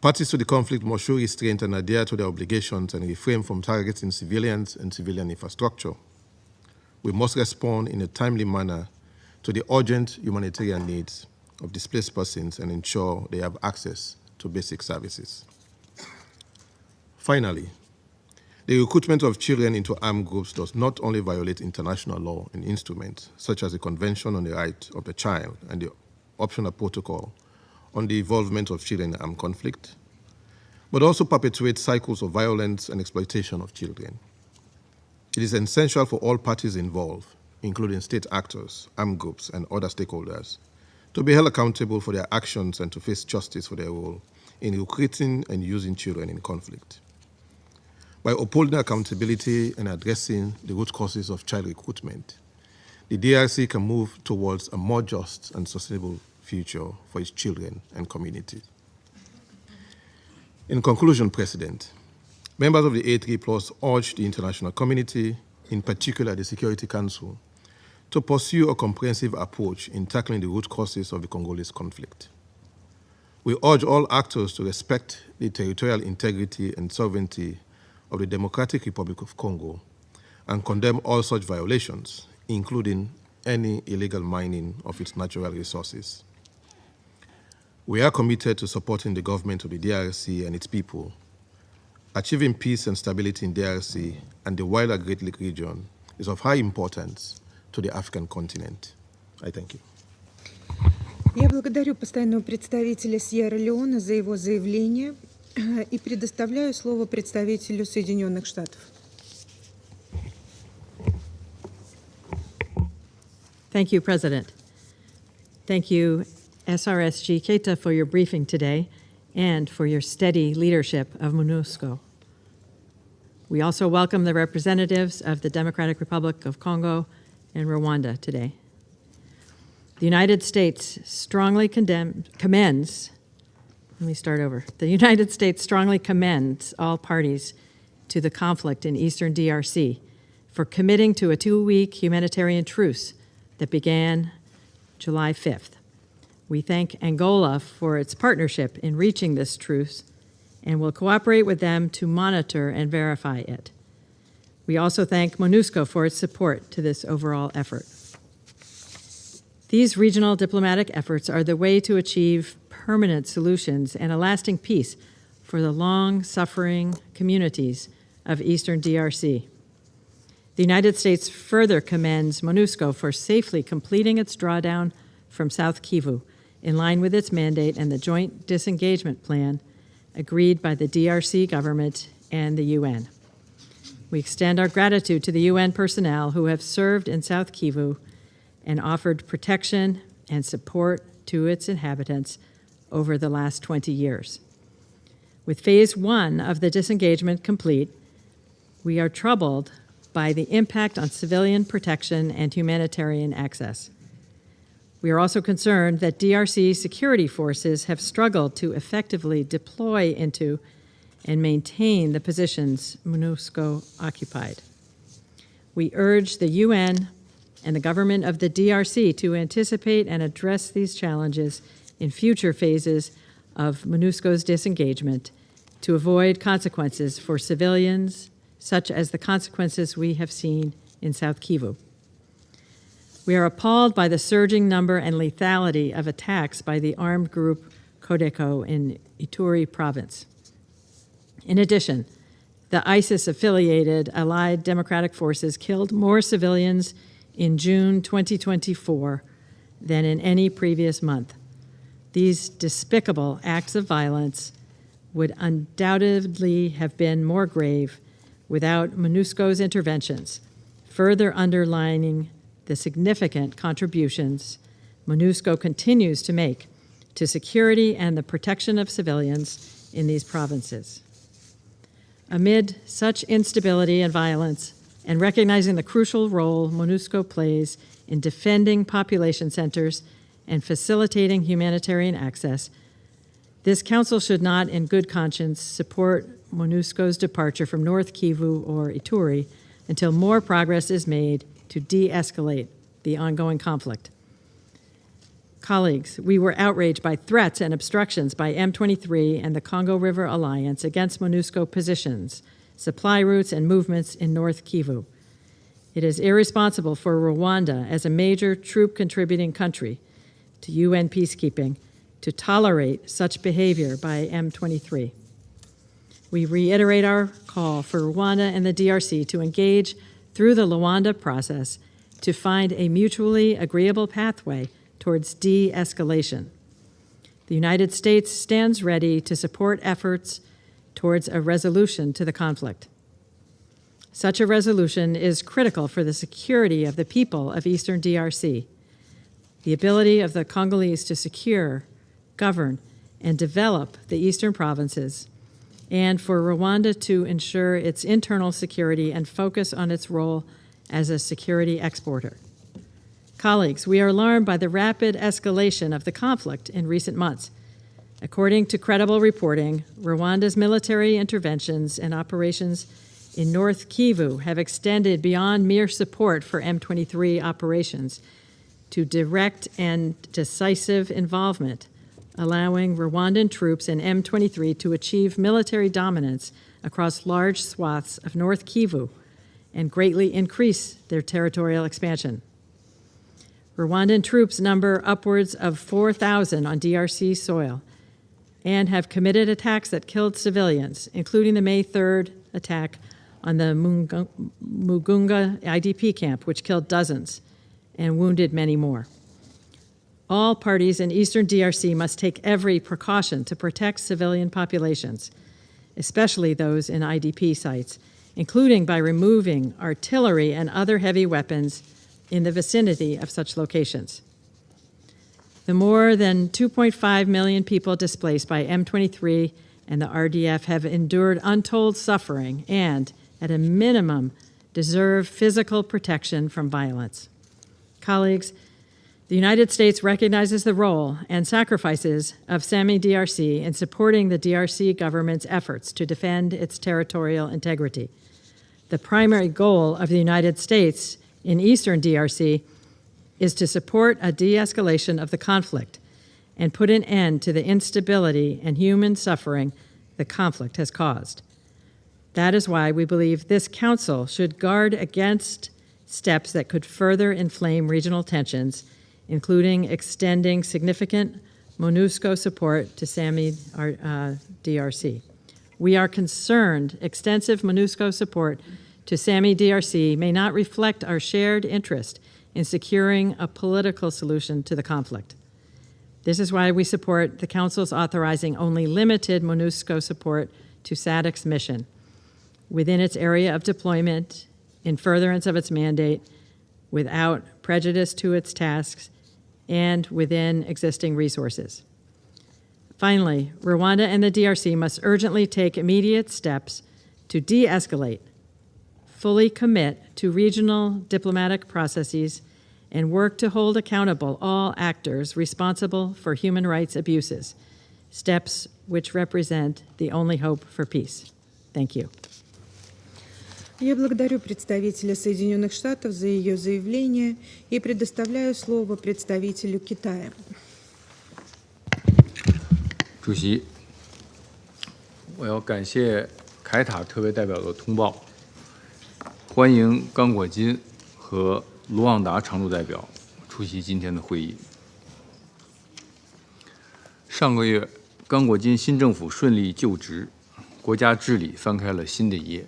Parties to the conflict must show restraint and adhere to their obligations and refrain from targeting civilians and civilian infrastructure. We must respond in a timely manner to the urgent humanitarian needs of displaced persons and ensure they have access to basic services. Finally, the recruitment of children into armed groups does not only violate international law and instruments, such as the Convention on the Right of the Child and the Optional Protocol on the involvement of children in armed conflict, but also perpetuates cycles of violence and exploitation of children. It is essential for all parties involved, including state actors, armed groups, and other stakeholders, to be held accountable for their actions and to face justice for their role in recruiting and using children in conflict. By upholding accountability and addressing the root causes of child recruitment, the DRC can move towards a more just and sustainable future for its children and community. In conclusion, President, members of the A3 Plus urge the international community, in particular the Security Council, to pursue a comprehensive approach in tackling the root causes of the Congolese conflict. We urge all actors to respect the territorial integrity and sovereignty of the Democratic Republic of Congo and condemn all such violations, including any illegal mining of its natural resources. We are committed to supporting the government of the DRC and its people. Achieving peace and stability in DRC and the wider Great Lake region is of high importance to the African continent. I thank you. Я благодарю постоянного представителя Сьерра-Леоне за его заявление и предоставляю слово представителю Соединенных Штатов. Thank you, President. Thank you, SRSG Keita, for your briefing today and for your steady leadership of MONUSCO. We also welcome the representatives of the Democratic Republic of Congo and Rwanda today. The United States strongly commends all parties to the conflict in eastern DRC for committing to a 2-week humanitarian truce that began July 5th. We thank Angola for its partnership in reaching this truce and will cooperate with them to monitor and verify it. We also thank MONUSCO for its support to this overall effort. These regional diplomatic efforts are the way to achieve permanent solutions and a lasting peace for the long-suffering communities of Eastern DRC. The United States further commends MONUSCO for safely completing its drawdown from South Kivu in line with its mandate and the joint disengagement plan agreed by the DRC government and the UN. We extend our gratitude to the UN personnel who have served in South Kivu and offered protection and support to its inhabitants over the last 20 years. With phase 1 of the disengagement complete, we are troubled by the impact on civilian protection and humanitarian access. We are also concerned that DRC security forces have struggled to effectively deploy into and maintain the positions MONUSCO occupied. We urge the UN and the government of the DRC to anticipate and address these challenges in future phases of MONUSCO's disengagement to avoid consequences for civilians, such as the consequences we have seen in South Kivu. We are appalled by the surging number and lethality of attacks by the armed group Codeco in Ituri province. In addition, the ISIS-affiliated Allied Democratic Forces killed more civilians in June 2024 than in any previous month. These despicable acts of violence would undoubtedly have been more grave without MONUSCO's interventions, further underlining the significant contributions MONUSCO continues to make to security and the protection of civilians in these provinces. Amid such instability and violence, and recognizing the crucial role MONUSCO plays in defending population centers and facilitating humanitarian access, this Council should not, in good conscience, support MONUSCO's departure from North Kivu or Ituri until more progress is made to de-escalate the ongoing conflict. Colleagues, we were outraged by threats and obstructions by M23 and the Congo River Alliance against MONUSCO positions, supply routes, and movements in North Kivu. It is irresponsible for Rwanda, as a major troop-contributing country to UN peacekeeping, to tolerate such behavior by M23. We reiterate our call for Rwanda and the DRC to engage through the Luanda process to find a mutually agreeable pathway towards de-escalation. The United States stands ready to support efforts towards a resolution to the conflict. Such a resolution is critical for the security of the people of Eastern DRC, the ability of the Congolese to secure, govern, and develop the eastern provinces, and for Rwanda to ensure its internal security and focus on its role as a security exporter. Colleagues, we are alarmed by the rapid escalation of the conflict in recent months. According to credible reporting, Rwanda's military interventions and operations in North Kivu have extended beyond mere support for M23 operations to direct and decisive involvement, allowing Rwandan troops and M23 to achieve military dominance across large swaths of North Kivu and greatly increase their territorial expansion. Rwandan troops number upwards of 4,000 on DRC soil and have committed attacks that killed civilians, including the May 3rd attack on the Mugunga IDP camp, which killed dozens and wounded many more. All parties in Eastern DRC must take every precaution to protect civilian populations, especially those in IDP sites, including by removing artillery and other heavy weapons in the vicinity of such locations. The more than 2.5 million people displaced by M23 and the RDF have endured untold suffering and, at a minimum, deserve physical protection from violence. Colleagues, the United States recognizes the role and sacrifices of SAMI DRC in supporting the DRC government's efforts to defend its territorial integrity. The primary goal of the United States in Eastern DRC is to support a de-escalation of the conflict and put an end to the instability and human suffering the conflict has caused. That is why we believe this Council should guard against steps that could further inflame regional tensions, including extending significant MONUSCO support to Sami DRC. We are concerned extensive MONUSCO support to Sami DRC may not reflect our shared interest in securing a political solution to the conflict. This is why we support the Council's authorizing only limited MONUSCO support to SADC's mission within its area of deployment, in furtherance of its mandate, without prejudice to its tasks, and within existing resources. Finally, Rwanda and the DRC must urgently take immediate steps to de-escalate, fully commit to regional diplomatic processes, and work to hold accountable all actors responsible for human rights abuses, steps which represent the only hope for peace. Thank you. Я благодарю представителя Соединенных Штатов за ее заявление и предоставляю слово представителю Китая. 主席，我要感谢凯塔特别代表的通报，欢迎刚果金和卢旺达常驻代表出席今天的会议。上个月，刚果金新政府顺利就职，国家治理翻开了新的一页。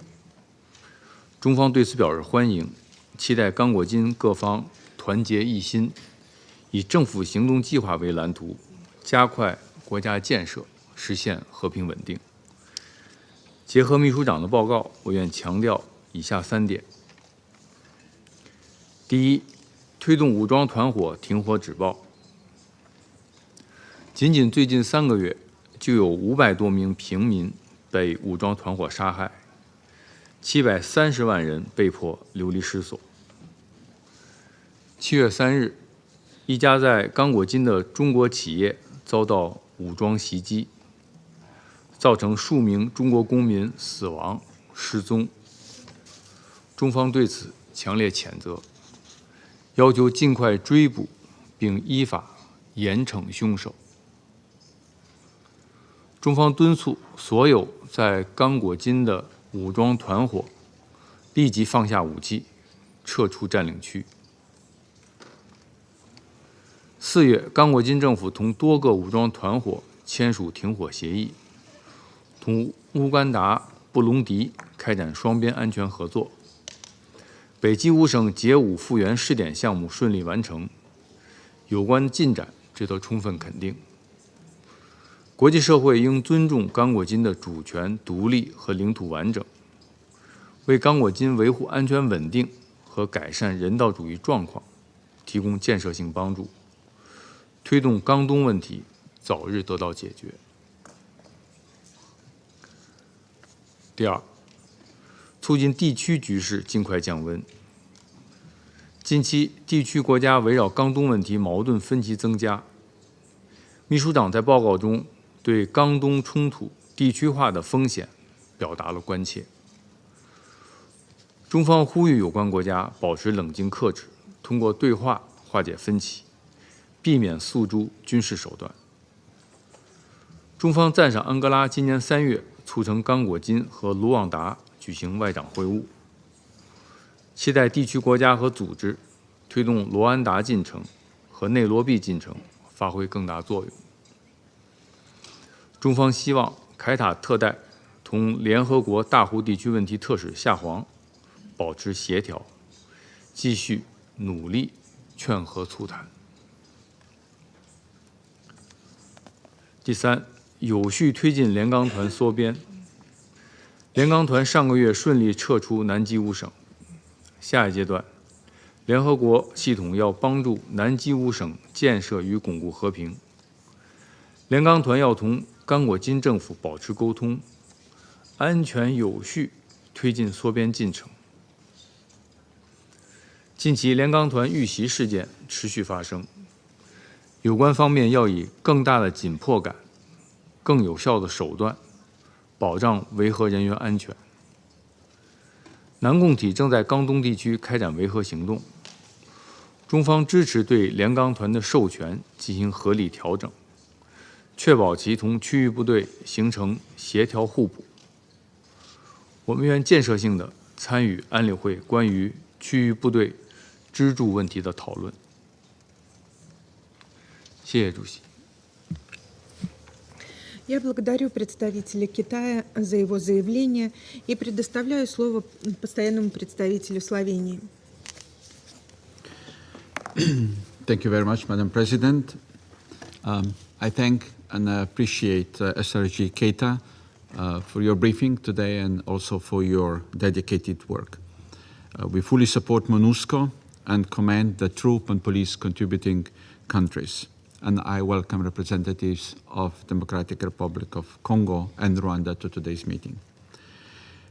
中方对此表示欢迎，期待刚果金各方团结一心，以政府行动计划为蓝图，加快国家建设，实现和平稳定。结合秘书长的报告，我愿强调以下3点：第一，推动武装团伙停火止暴。仅最近3个月，就有500多名平民被武装团伙杀害，730万人被迫流离失所。7月3日，一家在刚果金的中国企业遭到武装袭击，造成数名中国公民死亡、失踪。中方对此强烈谴责，要求尽快追捕并依法严惩凶手。中方敦促所有在刚果金的武装团伙立即放下武器，撤出占领区。4月，刚果金政府同多个武装团伙签署停火协议，同乌干达、布隆迪开展双边安全合作。北基乌省解武复原试点项目顺利完成，有关进展值得充分肯定。国际社会应尊重刚果金的主权、独立和领土完整，为刚果金维护安全稳定和改善人道主义状况提供建设性帮助，推动刚东问题早日得到解决。第二，促进地区局势尽快降温。近期，地区国家围绕刚东问题矛盾分歧增加。秘书长在报告中对刚东冲突地区化的风险表达了关切。中方呼吁有关国家保持冷静克制，通过对话化解分歧，避免诉诸军事手段。中方赞赏安哥拉今年3月促成刚果金和卢旺达举行外长会晤，期待地区国家和组织推动罗安达进程和内罗毕进程发挥更大作用。中方希望凯塔特代同联合国大湖地区问题特使夏黄保持协调，继续努力劝和促谈。第三，有序推进联钢团缩编。联钢团上个月顺利撤出南基乌省，下一阶段，联合国系统要帮助南基乌省建设与巩固和平。联钢团要同刚果金政府保持沟通，安全有序推进缩编进程。近期联钢团遇袭事件持续发生，有关方面要以更大的紧迫感、更有效的手段保障维和人员安全。南共体正在刚东地区开展维和行动，中方支持对联钢团的授权进行合理调整，确保其同区域部队形成协调互补。我们愿建设性的参与安理会关于区域部队支柱问题的讨论。谢谢主席。 Я благодарю представителя Китая за его заявление и предоставляю слово постоянному представителю Словении. Thank you very much, Madam President. I thank and appreciate SRG Keita for your briefing today and also for your dedicated work. We fully support MONUSCO and commend the troop and police contributing countries. And I welcome representatives of Democratic Republic of Congo and Rwanda to today's meeting.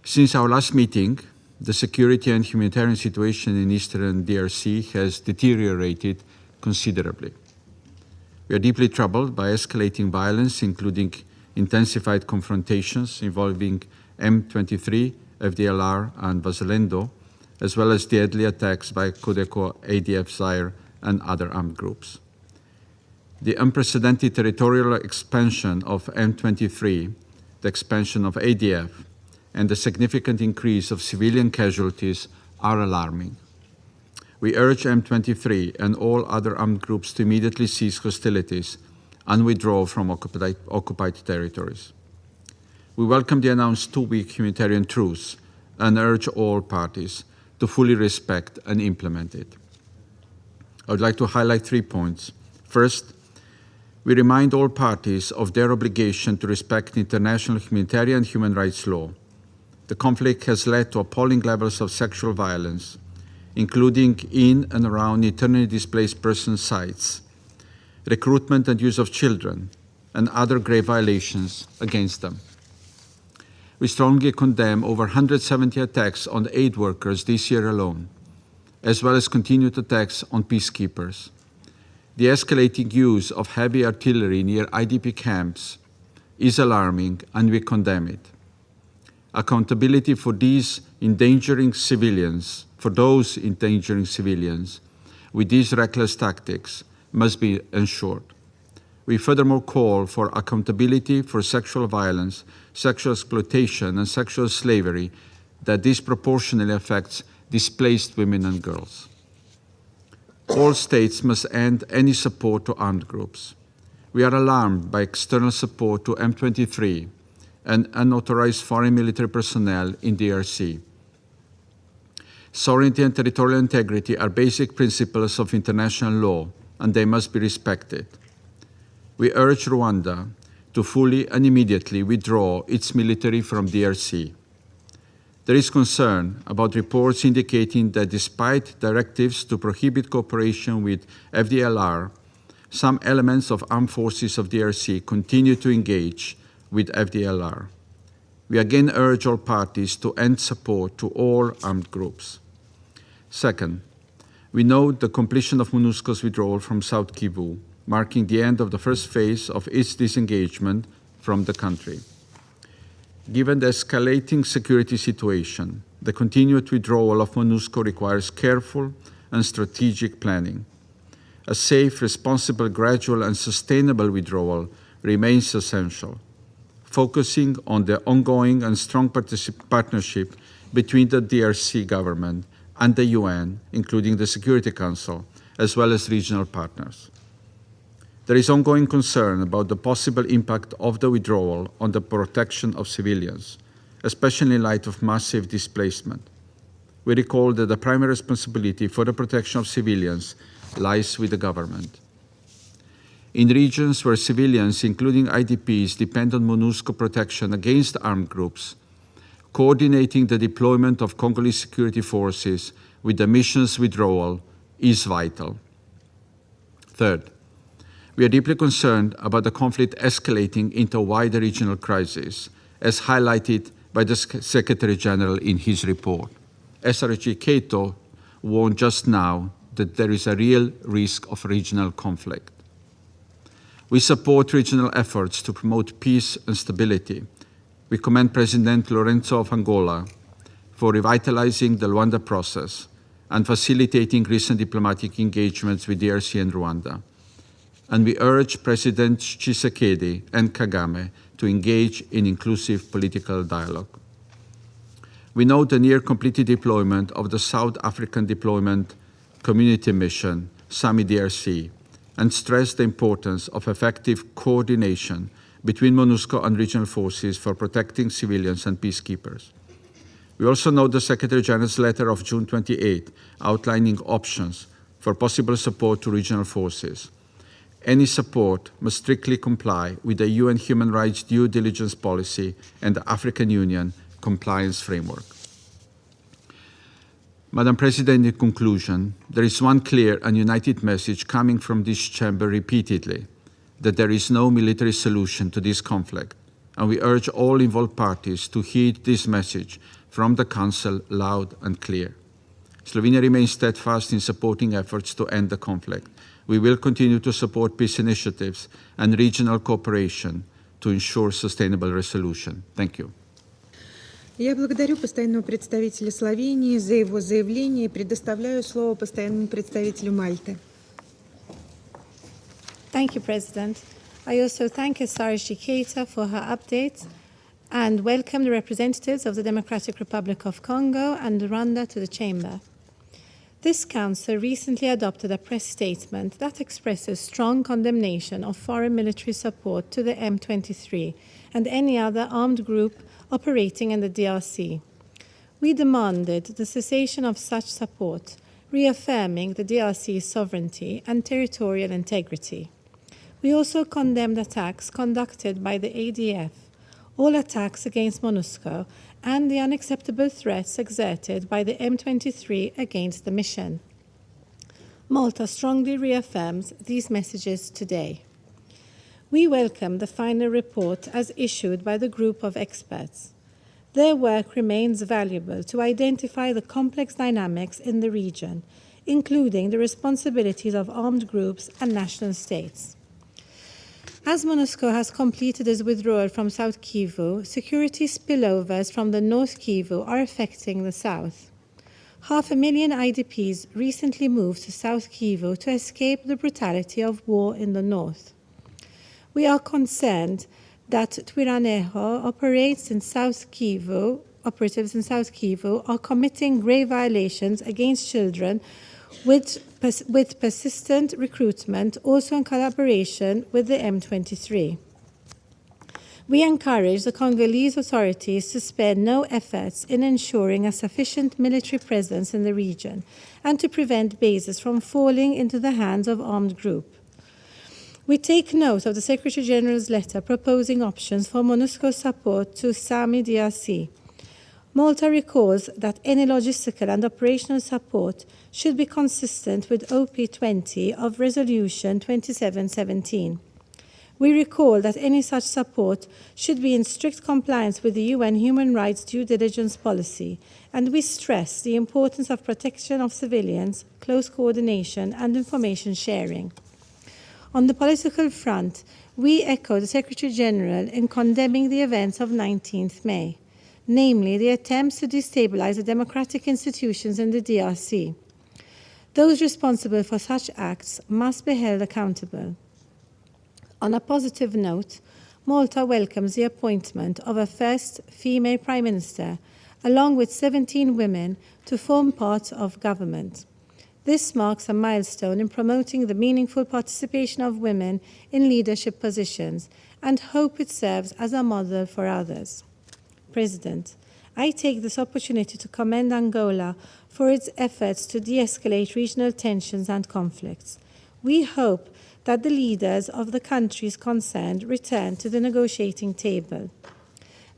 Since our last meeting, the security and humanitarian situation in eastern DRC has deteriorated considerably. We are deeply troubled by escalating violence, including intensified confrontations involving M23, FDLR, and Wazalendo, as well as deadly attacks by Codeco, ADF Zaire, and other armed groups. The unprecedented territorial expansion of M23, the expansion of ADF, and the significant increase of civilian casualties are alarming. We urge M23 and all other armed groups to immediately cease hostilities and withdraw from occupied territories. We welcome the announced 2-week humanitarian truce and urge all parties to fully respect and implement it. I would like to highlight 3 points. First, we remind all parties of their obligation to respect international humanitarian and human rights law. The conflict has led to appalling levels of sexual violence, including in and around internally displaced person sites, recruitment and use of children, and other grave violations against them. We strongly condemn over 170 attacks on aid workers this year alone, as well as continued attacks on peacekeepers. The escalating use of heavy artillery near IDP camps is alarming, and we condemn it. Accountability for those endangering civilians with these reckless tactics must be ensured. We furthermore call for accountability for sexual violence, sexual exploitation, and sexual slavery that disproportionately affects displaced women and girls. All states must end any support to armed groups. We are alarmed by external support to M23 and unauthorized foreign military personnel in DRC. Sovereignty and territorial integrity are basic principles of international law, and they must be respected. We urge Rwanda to fully and immediately withdraw its military from DRC. There is concern about reports indicating that despite directives to prohibit cooperation with FDLR, some elements of armed forces of DRC continue to engage with FDLR. We again urge all parties to end support to all armed groups. Second, we note the completion of MONUSCO's withdrawal from South Kivu, marking the end of the first phase of its disengagement from the country. Given the escalating security situation, the continued withdrawal of MONUSCO requires careful and strategic planning. A safe, responsible, gradual, and sustainable withdrawal remains essential, focusing on the ongoing and strong partnership between the DRC government and the UN, including the Security Council, as well as regional partners. There is ongoing concern about the possible impact of the withdrawal on the protection of civilians, especially in light of massive displacement. We recall that the primary responsibility for the protection of civilians lies with the government. In regions where civilians, including IDPs, depend on MONUSCO protection against armed groups, coordinating the deployment of Congolese security forces with the mission's withdrawal is vital. Third, we are deeply concerned about the conflict escalating into a wider regional crisis, as highlighted by the Secretary General in his report. SRG Keita warned just now that there is a real risk of regional conflict. We support regional efforts to promote peace and stability. We commend President Lorenzo of Angola for revitalizing the Luanda process and facilitating recent diplomatic engagements with DRC and Rwanda. And we urge President Tshisekedi and Kagame to engage in inclusive political dialogue. We note the near-completed deployment of the South African Deployment Community Mission, SAMI-DRC, and stress the importance of effective coordination between MONUSCO and regional forces for protecting civilians and peacekeepers. We also note the Secretary General's letter of June 28 outlining options for possible support to regional forces. Any support must strictly comply with the UN human rights due diligence policy and the African Union compliance framework. Madam President, in conclusion, there is one clear and united message coming from this chamber repeatedly, that there is no military solution to this conflict, and we urge all involved parties to heed this message from the Council loud and clear. Slovenia remains steadfast in supporting efforts to end the conflict. We will continue to support peace initiatives and regional cooperation to ensure sustainable resolution. Thank you. Я благодарю постоянного представителя Словении за его заявление и предоставляю слово постоянному представителю Мальты. Thank you, President. I also thank SRSG Keita for her updates and welcome the representatives of the Democratic Republic of Congo and Rwanda to the Chamber. This Council recently adopted a press statement that expresses strong condemnation of foreign military support to the M23 and any other armed group operating in the DRC. We demanded the cessation of such support, reaffirming the DRC's sovereignty and territorial integrity. We also condemned attacks conducted by the ADF, all attacks against MONUSCO, and the unacceptable threats exerted by the M23 against the mission. Malta strongly reaffirms these messages today. We welcome the final report as issued by the group of experts. Their work remains valuable to identify the complex dynamics in the region, including the responsibilities of armed groups and national states. As MONUSCO has completed its withdrawal from South Kivu, security spillovers from the North Kivu are affecting the south. 500,000 IDPs recently moved to South Kivu to escape the brutality of war in the north. We are concerned that Twiraneho operatives in South Kivu are committing grave violations against children with persistent recruitment, also in collaboration with the M23. We encourage the Congolese authorities to spare no efforts in ensuring a sufficient military presence in the region and to prevent bases from falling into the hands of armed groups. We take note of the Secretary General's letter proposing options for MONUSCO support to SAMI-DRC. Malta recalls that any logistical and operational support should be consistent with OP20 of Resolution 2717. We recall that any such support should be in strict compliance with the UN human rights due diligence policy, and we stress the importance of protection of civilians, close coordination, and information sharing. On the political front, we echo the Secretary General in condemning the events of 19th May, namely the attempts to destabilize the democratic institutions in the DRC. Those responsible for such acts must be held accountable. On a positive note, Malta welcomes the appointment of a first female Prime Minister, along with 17 women, to form part of government. This marks a milestone in promoting the meaningful participation of women in leadership positions and hope it serves as a model for others. President, I take this opportunity to commend Angola for its efforts to de-escalate regional tensions and conflicts. We hope that the leaders of the countries concerned return to the negotiating table.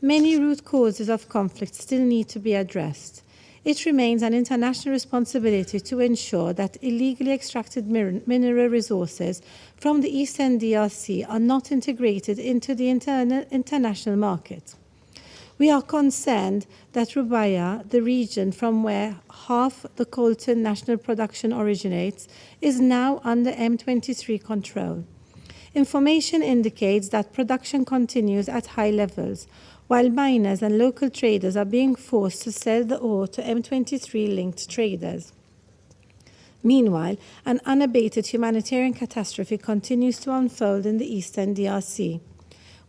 Many root causes of conflict still need to be addressed. It remains an international responsibility to ensure that illegally extracted mineral resources from the Eastern DRC are not integrated into the international market. We are concerned that Rubaya, the region from where half the coltan national production originates, is now under M23 control. Information indicates that production continues at high levels, while miners and local traders are being forced to sell the ore to M23-linked traders. Meanwhile, an unabated humanitarian catastrophe continues to unfold in the Eastern DRC.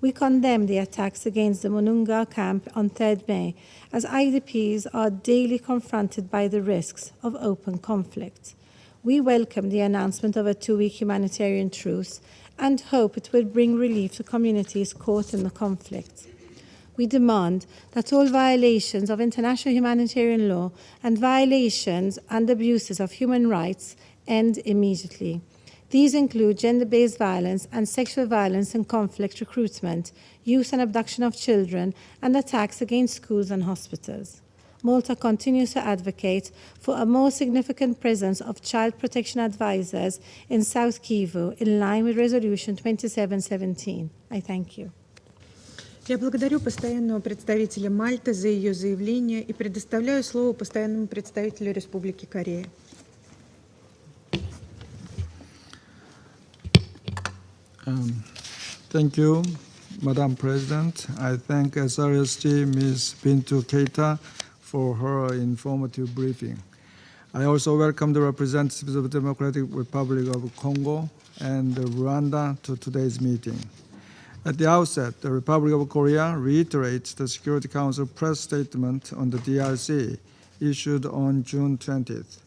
We condemn the attacks against the Monunga camp on 3rd May, as IDPs are daily confronted by the risks of open conflict. We welcome the announcement of a 2-week humanitarian truce and hope it will bring relief to communities caught in the conflict. We demand that all violations of international humanitarian law and violations and abuses of human rights end immediately. These include gender-based violence and sexual violence in conflict recruitment, use and abduction of children, and attacks against schools and hospitals. Malta continues to advocate for a more significant presence of child protection advisors in South Kivu in line with Resolution 2717. I thank you. Я благодарю постоянного представителя Мальты за ее заявление и предоставляю слово постоянному представителю Республики Корея. Thank you, Madam President. I thank SRSG Ms. Bintu Keita for her informative briefing. I also welcome the representatives of the Democratic Republic of Congo and Rwanda to today's meeting. At the outset, the Republic of Korea reiterates the Security Council press statement on the DRC issued on June 20th.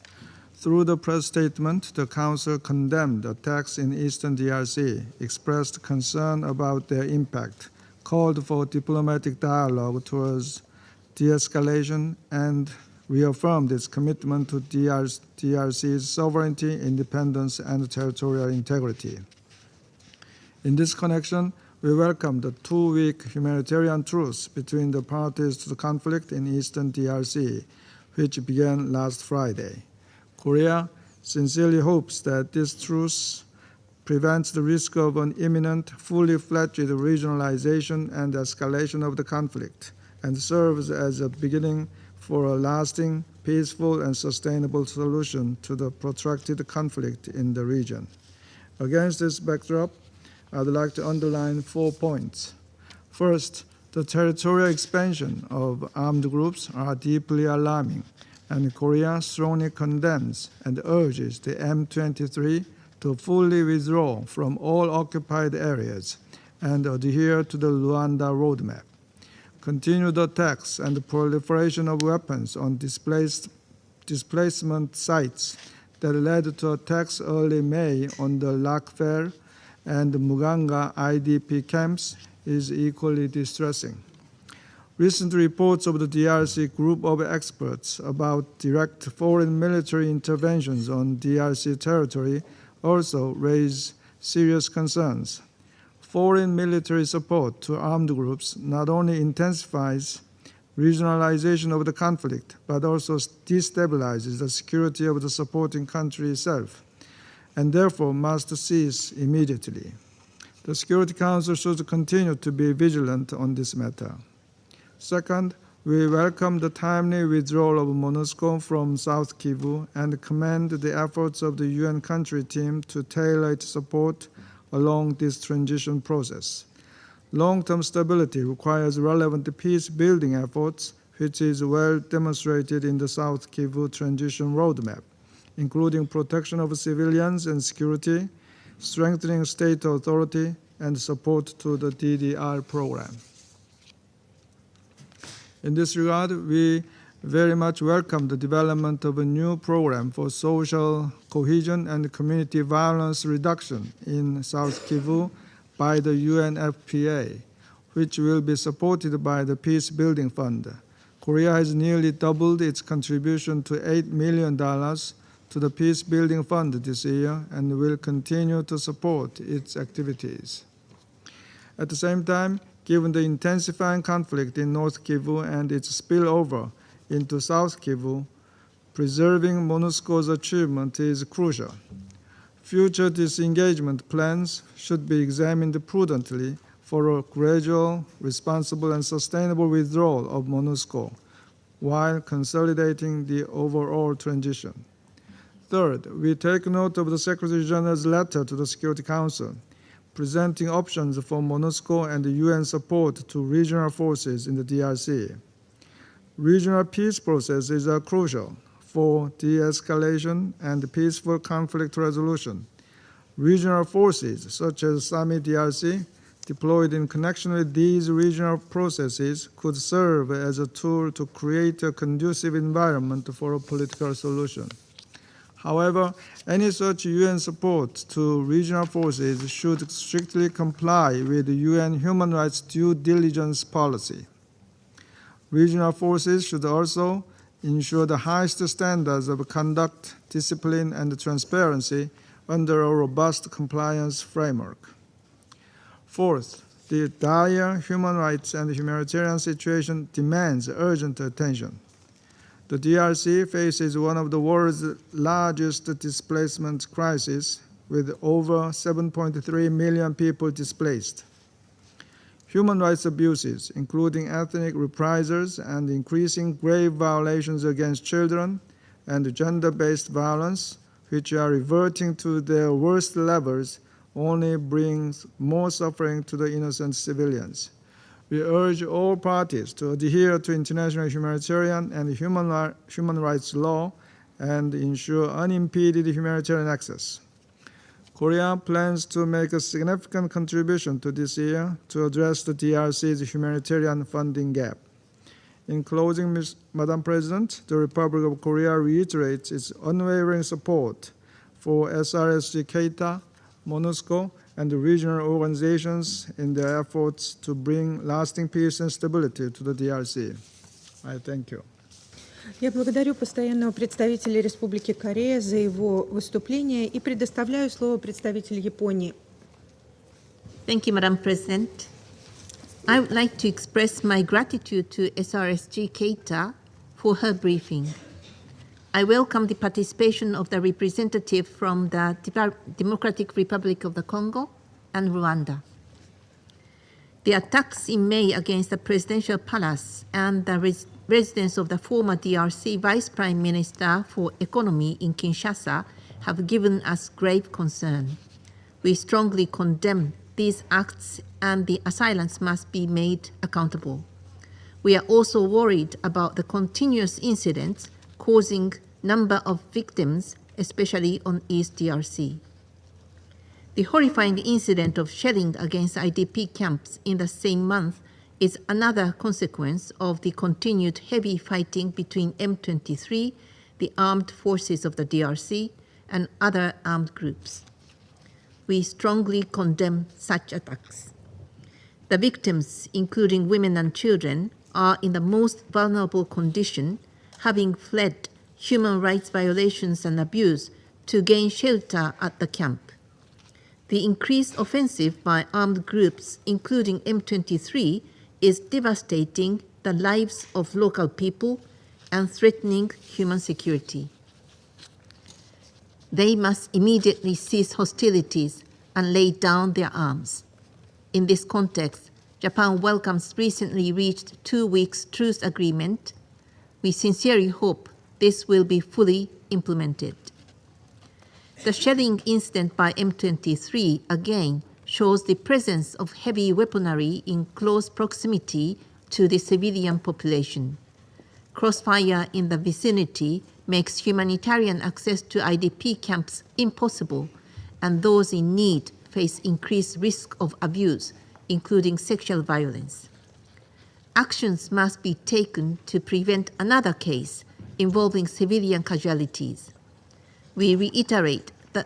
Through the press statement, the Council condemned attacks in eastern DRC, expressed concern about their impact, called for diplomatic dialogue towards de-escalation, and reaffirmed its commitment to DRC's sovereignty, independence, and territorial integrity. In this connection, we welcome the 2-week humanitarian truce between the parties to the conflict in eastern DRC, which began last Friday. Korea sincerely hopes that this truce prevents the risk of an imminent, fully fledged regionalization and escalation of the conflict, and serves as a beginning for a lasting, peaceful, and sustainable solution to the protracted conflict in the region. Against this backdrop, I'd like to underline 4 points. First, the territorial expansion of armed groups are deeply alarming, and Korea strongly condemns and urges the M23 to fully withdraw from all occupied areas and adhere to the Luanda roadmap. Continued attacks and the proliferation of weapons on displacement sites that led to attacks early May on the Lakfer and Muganga IDP camps is equally distressing. Recent reports of the DRC group of experts about direct foreign military interventions on DRC territory also raise serious concerns. Foreign military support to armed groups not only intensifies regionalization of the conflict, but also destabilizes the security of the supporting country itself, and therefore must cease immediately. The Security Council should continue to be vigilant on this matter. Second, we welcome the timely withdrawal of MONUSCO from South Kivu and commend the efforts of the UN country team to tailor its support along this transition process. Long-term stability requires relevant peace-building efforts, which is well demonstrated in the South Kivu transition roadmap, including protection of civilians and security, strengthening state authority, and support to the DDR program. In this regard, we very much welcome the development of a new program for social cohesion and community violence reduction in South Kivu by the UNFPA, which will be supported by the Peace Building Fund. Korea has nearly doubled its contribution to $8 million to the Peace Building Fund this year and will continue to support its activities. At the same time, given the intensifying conflict in North Kivu and its spillover into South Kivu, preserving MONUSCO's achievement is crucial. Future disengagement plans should be examined prudently for a gradual, responsible, and sustainable withdrawal of MONUSCO while consolidating the overall transition. Third, we take note of the Secretary General's letter to the Security Council, presenting options for MONUSCO and the UN support to regional forces in the DRC. Regional peace processes are crucial for de-escalation and peaceful conflict resolution. Regional forces such as SAMI DRC deployed in connection with these regional processes could serve as a tool to create a conducive environment for a political solution. However, any such UN support to regional forces should strictly comply with the UN human rights due diligence policy. Regional forces should also ensure the highest standards of conduct, discipline, and transparency under a robust compliance framework. Fourth, the dire human rights and humanitarian situation demands urgent attention. The DRC faces one of the world's largest displacement crises, with over 7.3 million people displaced. Human rights abuses, including ethnic reprisals and increasing grave violations against children and gender-based violence, which are reverting to their worst levels, only brings more suffering to the innocent civilians. We urge all parties to adhere to international humanitarian and human rights law and ensure unimpeded humanitarian access. Korea plans to make a significant contribution to this year to address the DRC's humanitarian funding gap. In closing, Madam President, the Republic of Korea reiterates its unwavering support for SRSG Keita, MONUSCO, and the regional organizations in their efforts to bring lasting peace and stability to the DRC. I thank you. Я благодарю постоянного представителя Республики Корея за его выступление и предоставляю слово представителю Японии. Thank you, Madam President. I would like to express my gratitude to SRSG Keita for her briefing. I welcome the participation of the representative from the Democratic Republic of the Congo and Rwanda. The attacks in May against the presidential palace and the residence of the former DRC Vice Prime Minister for Economy in Kinshasa have given us grave concern. We strongly condemn these acts, and the assailants must be made accountable. We are also worried about the continuous incidents causing number of victims, especially on East DRC. The horrifying incident of shelling against IDP camps in the same month is another consequence of the continued heavy fighting between M23, the armed forces of the DRC, and other armed groups. We strongly condemn such attacks. The victims, including women and children, are in the most vulnerable condition, having fled human rights violations and abuse to gain shelter at the camp. The increased offensive by armed groups, including M23, is devastating the lives of local people and threatening human security. They must immediately cease hostilities and lay down their arms. In this context, Japan welcomes recently reached 2 weeks truce agreement. We sincerely hope this will be fully implemented. The shelling incident by M23 again shows the presence of heavy weaponry in close proximity to the civilian population. Crossfire in the vicinity makes humanitarian access to IDP camps impossible, and those in need face increased risk of abuse, including sexual violence. Actions must be taken to prevent another case involving civilian casualties. We reiterate the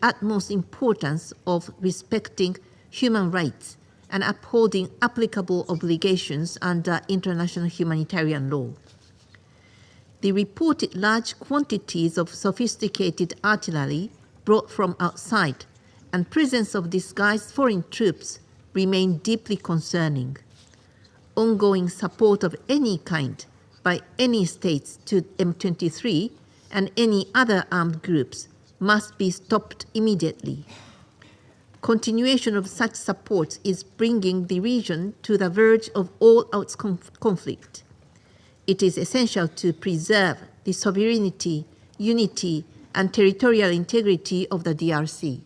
utmost importance of respecting human rights and upholding applicable obligations under international humanitarian law. The reported large quantities of sophisticated artillery brought from outside and presence of disguised foreign troops remain deeply concerning. Ongoing support of any kind by any states to M23 and any other armed groups must be stopped immediately. Continuation of such support is bringing the region to the verge of all-out conflict. It is essential to preserve the sovereignty, unity, and territorial integrity of the DRC.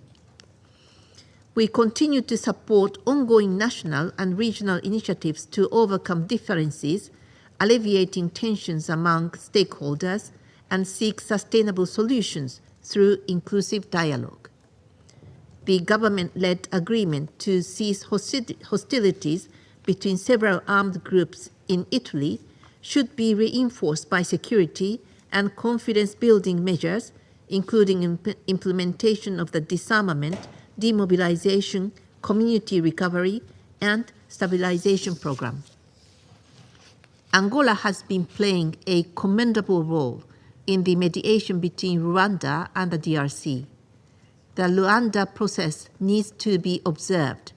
We continue to support ongoing national and regional initiatives to overcome differences, alleviating tensions among stakeholders, and seek sustainable solutions through inclusive dialogue. the government-led agreement to cease hostilities between several armed groups in Italy should be reinforced by security and confidence-building measures, including implementation of the disarmament, demobilization, community recovery, and stabilization program. Angola has been playing a commendable role in the mediation between Rwanda and the DRC. The Luanda process needs to be observed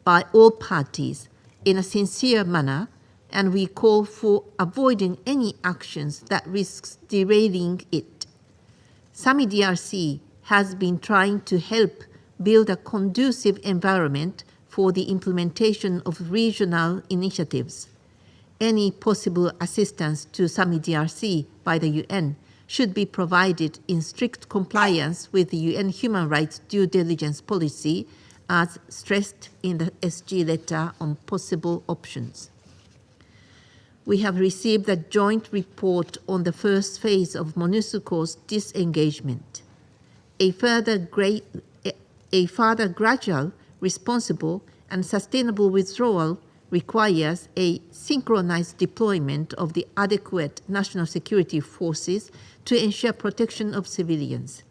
by all parties in a sincere manner, and we call for avoiding any actions that risks derailing it. SAMI DRC has been trying to help build a conducive environment for the implementation of regional initiatives. Any possible assistance to SAMI DRC by the UN should be provided in strict compliance with the UN Human Rights Due Diligence Policy as stressed in the SG letter on possible options. We have received a joint report on the first phase of MONUSCO's disengagement. A further gradual, responsible, and sustainable withdrawal requires a synchronized deployment of the adequate national security forces to ensure protection of civilians.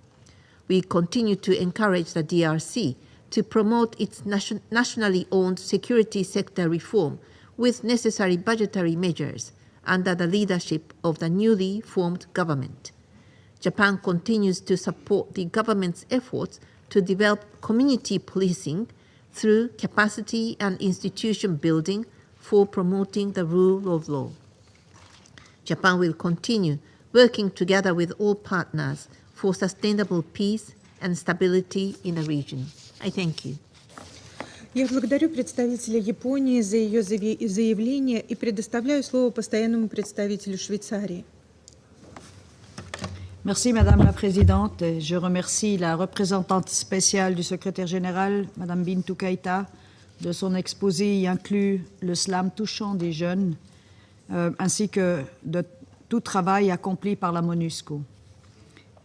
We continue to encourage the DRC to promote its nationally owned security sector reform with necessary budgetary measures under the leadership of the newly formed government. Japan continues to support the government's efforts to develop community policing through capacity and institution building for promoting the rule of law. Japan will continue working together with all partners for sustainable peace and stability in the region. I thank you. Я благодарю представителя Японии за ее заявление и предоставляю слово постоянному представителю Швейцарии. Merci Madame la Présidente. Je remercie la représentante spéciale du secrétaire général, Madame Bintou Keïta, de son exposé y inclut le slam touchant des jeunes, ainsi que de tout travail accompli par la MONUSCO.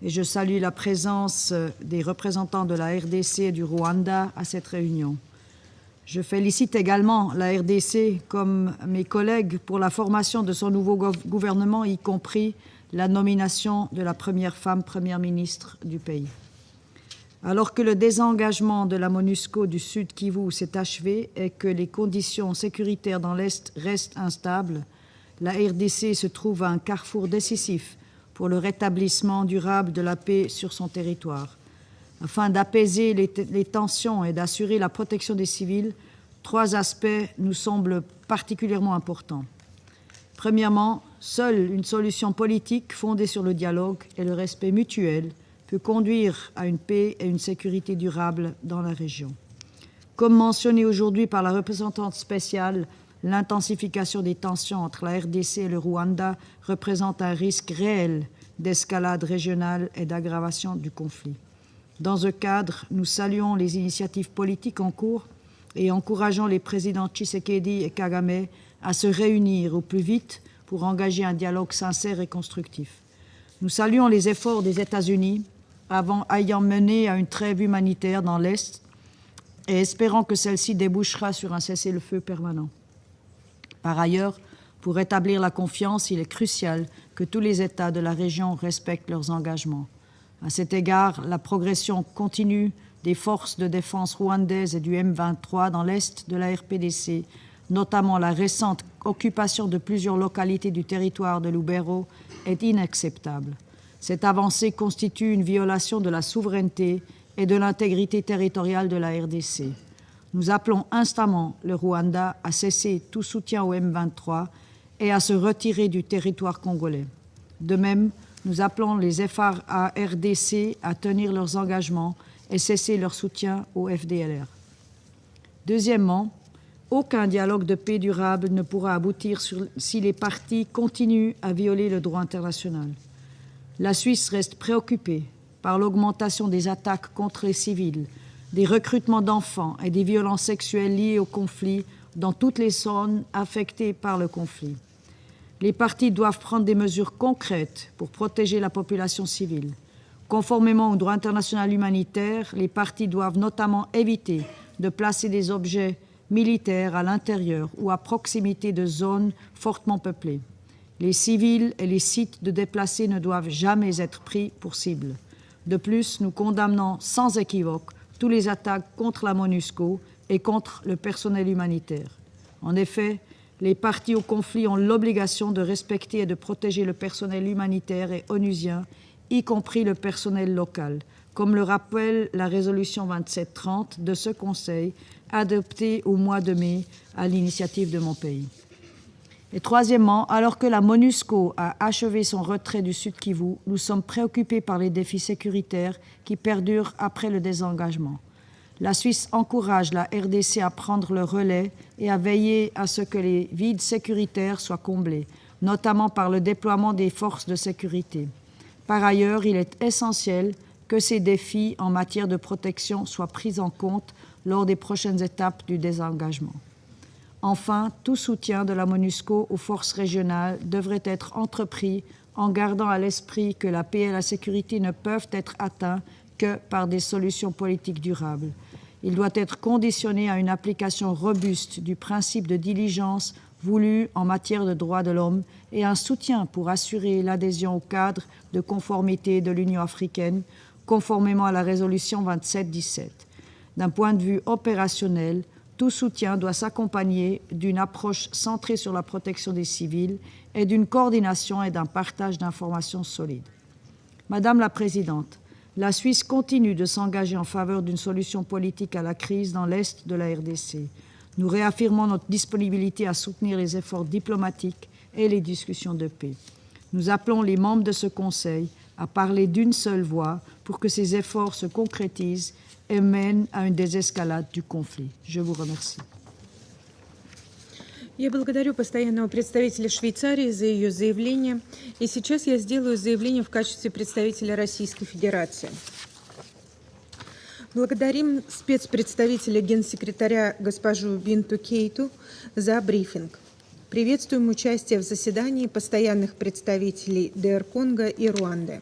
Et je salue la présence des représentants de la RDC et du Rwanda à cette réunion. Je félicite également la RDC, comme mes collègues, pour la formation de son nouveau gouvernement, y compris la nomination de la première femme première ministre du pays. Alors que le désengagement de la MONUSCO du Sud Kivu s'est achevé et que les conditions sécuritaires dans l'Est restent instables, la RDC se trouve à un carrefour décisif pour le rétablissement durable de la paix sur son territoire. Afin d'apaiser les tensions et d'assurer la protection des civils, 3 aspects nous semblent particulièrement importants. Premièrement, seule une solution politique fondée sur le dialogue et le respect mutuel peut conduire à une paix et une sécurité durable dans la région. Comme mentionné aujourd'hui par la représentante spéciale, l'intensification des tensions entre la RDC et le Rwanda représente un risque réel d'escalade régionale et d'aggravation du conflit. Dans ce cadre, nous saluons les initiatives politiques en cours et encourageons les présidents Tshisekedi et Kagame à se réunir au plus vite pour engager un dialogue sincère et constructif. Nous saluons les efforts des États-Unis ayant mené à une trêve humanitaire dans l'Est et espérons que celle-ci débouchera sur un cessez-le-feu permanent. Par ailleurs, pour rétablir la confiance, il est crucial que tous les États de la région respectent leurs engagements. À cet égard, la progression continue des forces de défense rwandaises et du M23 dans l'est de la RPDC, notamment la récente occupation de plusieurs localités du territoire de Lubero, est inacceptable. Cette avancée constitue une violation de la souveraineté et de l'intégrité territoriale de la RDC. Nous appelons instamment le Rwanda à cesser tout soutien au M23 et à se retirer du territoire congolais. De même, nous appelons les FARDC à tenir leurs engagements et cesser leur soutien au FDLR. Deuxièmement, aucun dialogue de paix durable ne pourra aboutir si les parties continuent à violer le droit international. La Suisse reste préoccupée par l'augmentation des attaques contre les civils, des recrutements d'enfants et des violences sexuelles liées au conflit dans toutes les zones affectées par le conflit. Les parties doivent prendre des mesures concrètes pour protéger la population civile. Conformément au droit international humanitaire, les parties doivent notamment éviter de placer des objets militaires à l'intérieur ou à proximité de zones fortement peuplées. Les civils et les sites de déplacés ne doivent jamais être pris pour cible. De plus, nous condamnons sans équivoque toutes les attaques contre la MONUSCO et contre le personnel humanitaire. En effet, les parties au conflit ont l'obligation de respecter et de protéger le personnel humanitaire et onusien, y compris le personnel local, comme le rappelle la résolution 2730 de ce Conseil, adoptée au mois de mai à l'initiative de mon pays. Et troisièmement, alors que la MONUSCO a achevé son retrait du Sud Kivu, nous sommes préoccupés par les défis sécuritaires qui perdurent après le désengagement. La Suisse encourage la RDC à prendre le relais et à veiller à ce que les vides sécuritaires soient comblés, notamment par le déploiement des forces de sécurité. Par ailleurs, il est essentiel que ces défis en matière de protection soient pris en compte lors des prochaines étapes du désengagement. Enfin, tout soutien de la MONUSCO aux forces régionales devrait être entrepris en gardant à l'esprit que la paix et la sécurité ne peuvent être atteints que par des solutions politiques durables. Il doit être conditionné à une application robuste du principe de diligence voulu en matière de droits de l'homme et un soutien pour assurer l'adhésion au cadre de conformité de l'Union africaine, conformément à la résolution 2717. D'un point de vue opérationnel, tout soutien doit s'accompagner d'une approche centrée sur la protection des civils et d'une coordination et d'un partage d'informations solides. Madame la Présidente, la Suisse continue de s'engager en faveur d'une solution politique à la crise dans l'Est de la RDC. Nous réaffirmons notre disponibilité à soutenir les efforts diplomatiques et les discussions de paix. Nous appelons les membres de ce Conseil à parler d'une seule voix pour que ces efforts se concrétisent et mènent à une désescalade du conflit. Je vous remercie. Я благодарю постоянного представителя Швейцарии за ее заявление. И сейчас я сделаю заявление в качестве представителя Российской Федерации. Благодарим спецпредставителя Генсекретаря госпожу Бинту Кейту за брифинг. Приветствуем участие в заседании постоянных представителей ДР Конго и Руанды.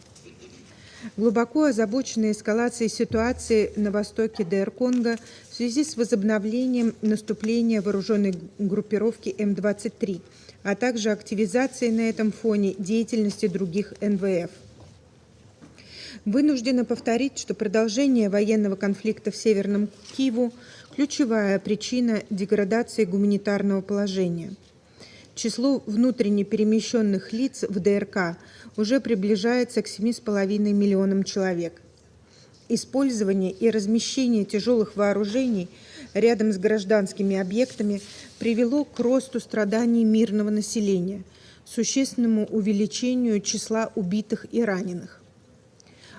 Глубоко озабочены эскалацией ситуации на востоке ДР Конго в связи с возобновлением наступления вооруженной группировки М-23, а также активизацией на этом фоне деятельности других НВФ. Вынуждена повторить, что продолжение военного конфликта в Северном Киву – ключевая причина деградации гуманитарного положения. Число внутренне перемещенных лиц в ДРК уже приближается к 7,5 миллионам человек. Использование и размещение тяжелых вооружений рядом с гражданскими объектами привело к росту страданий мирного населения, существенному увеличению числа убитых и раненых.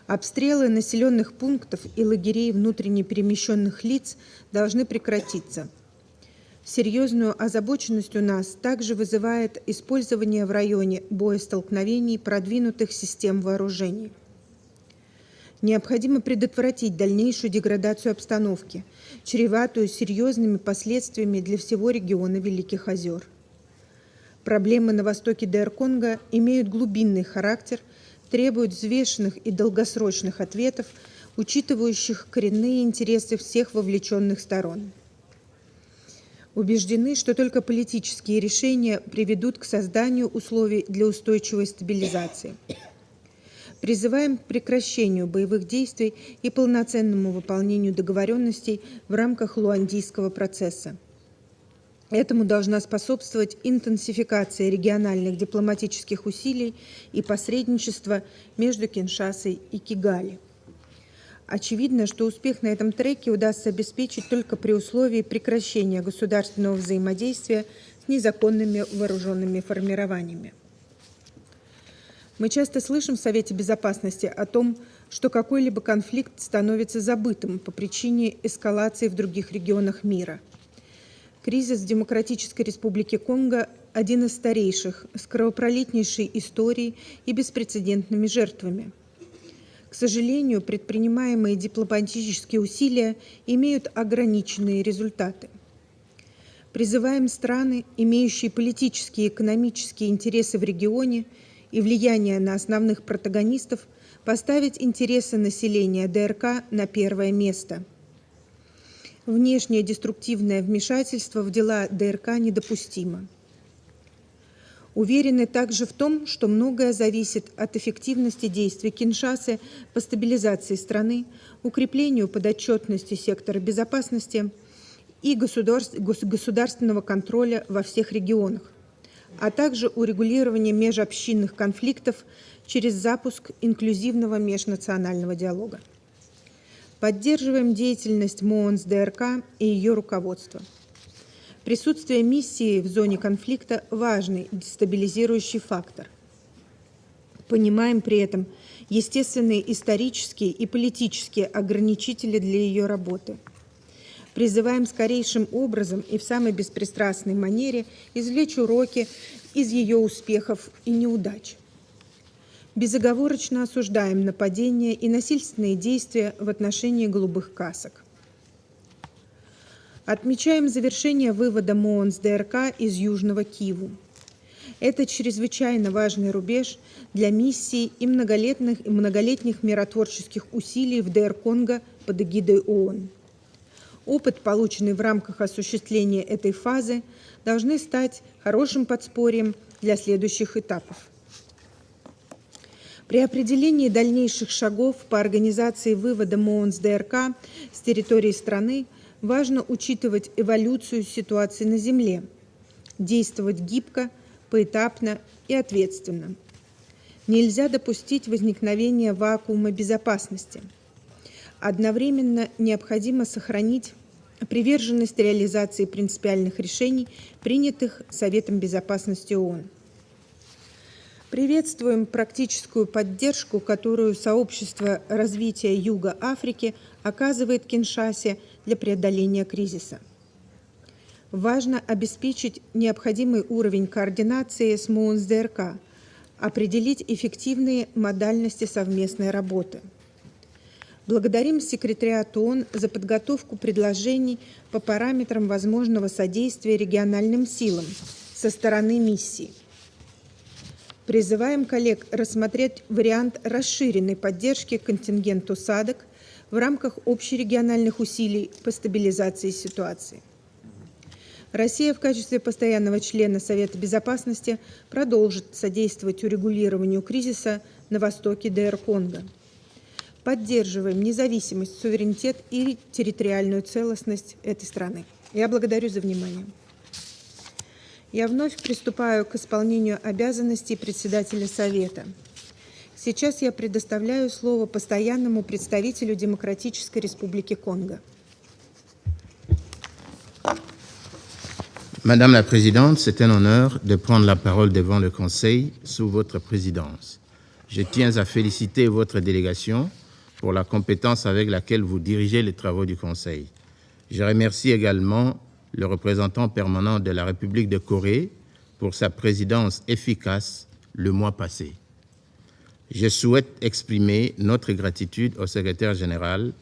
Обстрелы населенных пунктов и лагерей внутренне перемещенных лиц должны прекратиться. Серьезную озабоченность у нас также вызывает использование в районе боестолкновений продвинутых систем вооружений. Необходимо предотвратить дальнейшую деградацию обстановки, чреватую серьезными последствиями для всего региона Великих озер. Проблемы на востоке ДР Конго имеют глубинный характер, требуют взвешенных и долгосрочных ответов, учитывающих коренные интересы всех вовлеченных сторон. Убеждены, что только политические решения приведут к созданию условий для устойчивой стабилизации. Призываем к прекращению боевых действий и полноценному выполнению договоренностей в рамках луандийского процесса. Этому должна способствовать интенсификация региональных дипломатических усилий и посредничество между Киншасой и Кигали. Очевидно, что успех на этом треке удастся обеспечить только при условии прекращения государственного взаимодействия с незаконными вооруженными формированиями. Мы часто слышим в Совете Безопасности о том, что какой-либо конфликт становится забытым по причине эскалации в других регионах мира. Кризис в Демократической Республике Конго – один из старейших, с кровопролитнейшей историей и беспрецедентными жертвами. К сожалению, предпринимаемые дипломатические усилия имеют ограниченные результаты. Призываем страны, имеющие политические и экономические интересы в регионе, и влияния на основных протагонистов поставить интересы населения ДРК на первое место. Внешнее деструктивное вмешательство в дела ДРК недопустимо. Уверены также в том, что многое зависит от эффективности действий Киншасы по стабилизации страны, укреплению подотчетности сектора безопасности и государственного контроля во всех регионах, а также урегулирования межобщинных конфликтов через запуск инклюзивного межнационального диалога. Поддерживаем деятельность МООНС ДРК и ее руководство. Присутствие миссии в зоне конфликта – важный дестабилизирующий фактор. Понимаем при этом естественные исторические и политические ограничители для ее работы. Призываем скорейшим образом и в самой беспристрастной манере извлечь уроки из ее успехов и неудач. Безоговорочно осуждаем нападения и насильственные действия в отношении голубых касок. Отмечаем завершение вывода МООНС ДРК из Южного Киву. Это чрезвычайно важный рубеж для миссий и многолетних миротворческих усилий в ДР Конго под эгидой ООН. Опыт, полученный в рамках осуществления этой фазы, должны стать хорошим подспорьем для следующих этапов. При определении дальнейших шагов по организации вывода МООНС ДРК с территории страны важно учитывать эволюцию ситуации на Земле, действовать гибко, поэтапно и ответственно. Нельзя допустить возникновения вакуума безопасности. Одновременно необходимо сохранить приверженность реализации принципиальных решений, принятых Советом Безопасности ООН. Приветствуем практическую поддержку, которую Сообщество развития Юга Африки оказывает Киншасе для преодоления кризиса. Важно обеспечить необходимый уровень координации с МООНС ДРК, определить эффективные модальности совместной работы. Благодарим секретариат ООН за подготовку предложений по параметрам возможного содействия региональным силам со стороны миссии. Призываем коллег рассмотреть вариант расширенной поддержки контингенту САДC в рамках общерегиональных усилий по стабилизации ситуации. Россия в качестве постоянного члена Совета Безопасности продолжит содействовать урегулированию кризиса на востоке ДР Конго. Поддерживаем независимость, суверенитет и территориальную целостность этой страны. Я благодарю за внимание. Я вновь приступаю к исполнению обязанностей председателя Совета. Сейчас я предоставляю слово постоянному представителю Демократической Республики Конго. Madame la Présidente, c'est un honneur de prendre la parole devant le Conseil sous votre présidence. Je tiens à féliciter votre délégation pour la compétence avec laquelle vous dirigez les travaux du Conseil. Je remercie également le représentant permanent de la République de Corée pour sa présidence efficace le mois passé. Je souhaite exprimer notre gratitude au secrétaire général,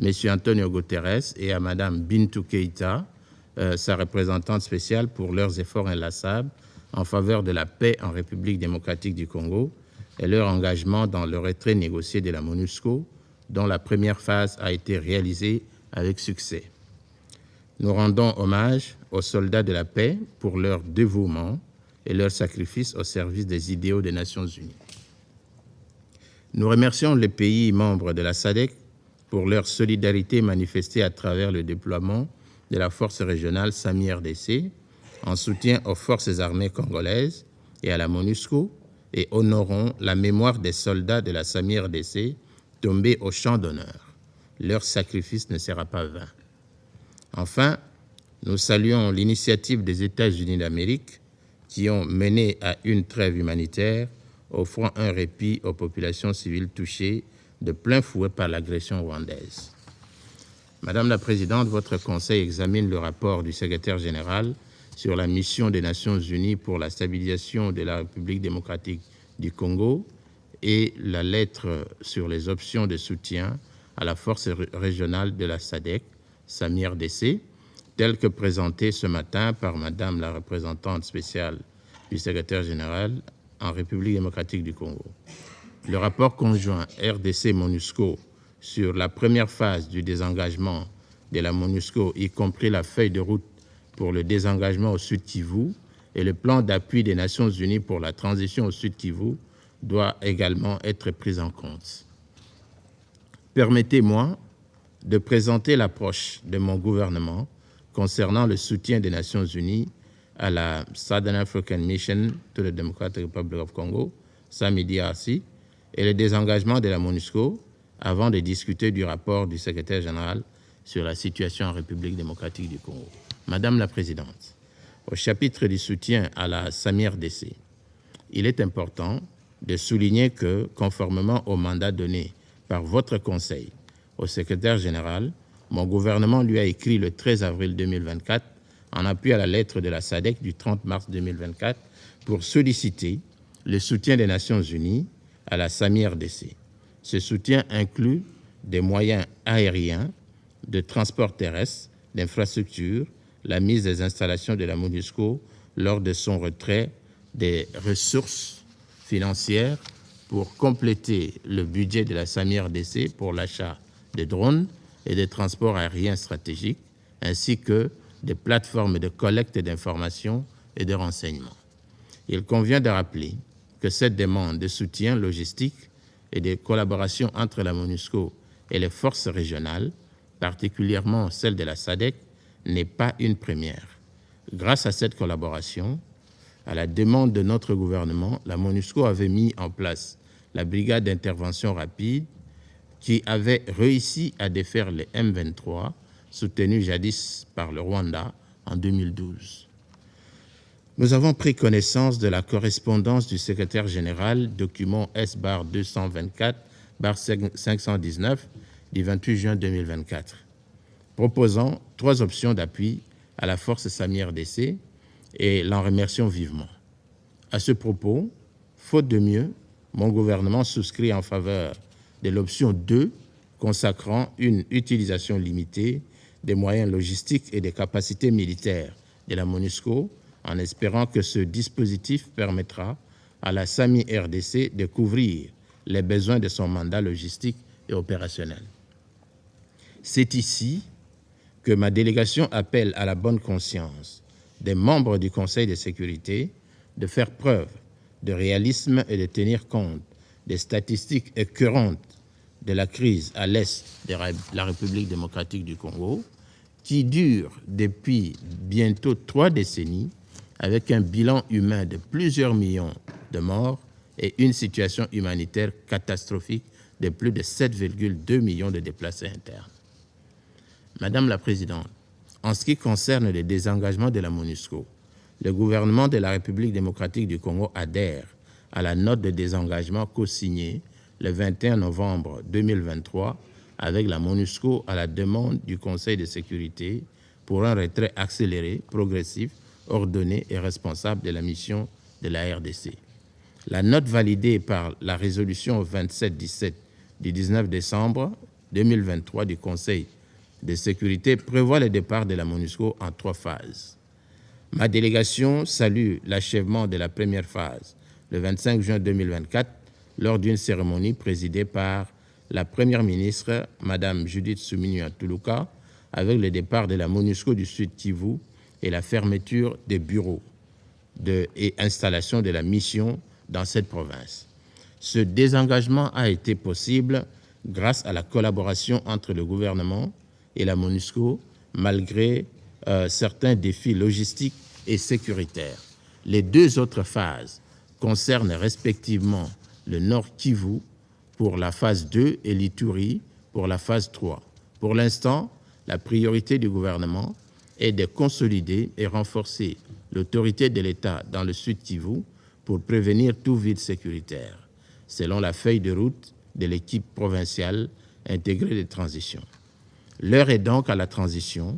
M. Antonio Guterres, et à Mme Bintou Keïta, sa représentante spéciale, pour leurs efforts inlassables en faveur de la paix en République démocratique du Congo et leur engagement dans le retrait négocié de la MONUSCO, dont la première phase a été réalisée avec succès. Nous rendons hommage aux soldats de la paix pour leur dévouement et leur sacrifice au service des idéaux des Nations Unies. Nous remercions les pays membres de la SADC pour leur solidarité manifestée à travers le déploiement de la force régionale SAMI-RDC en soutien aux forces armées congolaises et à la MONUSCO, et honorons la mémoire des soldats de la SAMI-RDC tombés au champ d'honneur. Leur sacrifice ne sera pas vain. Enfin, nous saluons l'initiative des États-Unis d'Amérique qui ont mené à une trêve humanitaire, offrant un répit aux populations civiles touchées de plein fouet par l'agression rwandaise. Madame la Présidente, votre Conseil examine le rapport du secrétaire général sur la mission des Nations Unies pour la stabilisation de la République démocratique du Congo et la lettre sur les options de soutien à la force régionale de la SADC, SAMI-RDC, telle que présentée ce matin par Madame la représentante spéciale du secrétaire général en République démocratique du Congo. Le rapport conjoint RDC-MONUSCO sur la première phase du désengagement de la MONUSCO, y compris la feuille de route pour le désengagement au Sud Kivu et le plan d'appui des Nations Unies pour la transition au Sud Kivu, doit également être pris en compte. Permettez-moi de présenter l'approche de mon gouvernement concernant le soutien des Nations Unies à la Southern African Mission to the Democratic Republic of Congo, SAMIDRC, et le désengagement de la MONUSCO avant de discuter du rapport du secrétaire général sur la situation en République démocratique du Congo. Madame la Présidente, au chapitre du soutien à la SAMIRDC, il est important de souligner que, conformément au mandat donné par votre Conseil au secrétaire général, mon gouvernement lui a écrit le 13 avril 2024 en appui à la lettre de la SADC du 30 mars 2024 pour solliciter le soutien des Nations Unies à la SAMIRDC. Ce soutien inclut des moyens aériens, de transport terrestre, d'infrastructures, la mise des installations de la MONUSCO lors de son retrait, des ressources financières pour compléter le budget de la SAMIRDC pour l'achat de drones et de transports aériens stratégiques, ainsi que des plateformes de collecte d'informations et de renseignements. Il convient de rappeler que cette demande de soutien logistique et de collaboration entre la MONUSCO et les forces régionales, particulièrement celle de la SADC, n'est pas une première. Grâce à cette collaboration, à la demande de notre gouvernement, la MONUSCO avait mis en place la brigade d'intervention rapide qui avait réussi à défaire les M23, soutenus jadis par le Rwanda en 2012. Nous avons pris connaissance de la correspondance du secrétaire général, document S-224-519 du 28 juin 2024, proposant 3 options d'appui à la force SAMIRDC et l'en remercions vivement. À ce propos, faute de mieux, mon gouvernement souscrit en faveur de l'option 2 consacrant une utilisation limitée des moyens logistiques et des capacités militaires de la MONUSCO, en espérant que ce dispositif permettra à la SAMIRDC de couvrir les besoins de son mandat logistique et opérationnel. C'est ici que ma délégation appelle à la bonne conscience des membres du Conseil de sécurité de faire preuve de réalisme et de tenir compte des statistiques écœurantes de la crise à l'est de la République démocratique du Congo, qui dure depuis bientôt 3 décennies, avec un bilan humain de plusieurs millions de morts et une situation humanitaire catastrophique de plus de 7,2 millions de déplacés internes. Madame la Présidente, en ce qui concerne le désengagement de la MONUSCO, le gouvernement de la République démocratique du Congo adhère à la note de désengagement co-signée le 21 novembre 2023 avec la MONUSCO à la demande du Conseil de sécurité pour un retrait accéléré, progressif, ordonné et responsable de la mission de la RDC. La note validée par la résolution 2717 du 19 décembre 2023 du Conseil de sécurité prévoit le départ de la MONUSCO en 3 phases. Ma délégation salue l'achèvement de la première phase le 25 juin 2024 lors d'une cérémonie présidée par la Première ministre, Mme Judith Suminwa Tuluka, avec le départ de la MONUSCO du Sud Kivu et la fermeture des bureaux et installation de la mission dans cette province. Ce désengagement a été possible grâce à la collaboration entre le gouvernement et la MONUSCO, malgré certains défis logistiques et sécuritaires. Les 2 autres phases concernent respectivement le Nord Kivu pour la phase 2 et l'Ituri pour la phase 3. Pour l'instant, la priorité du gouvernement est de consolider et renforcer l'autorité de l'État dans le Sud Kivu pour prévenir tout vide sécuritaire, selon la feuille de route de l'équipe provinciale intégrée de transition. L'heure est donc à la transition,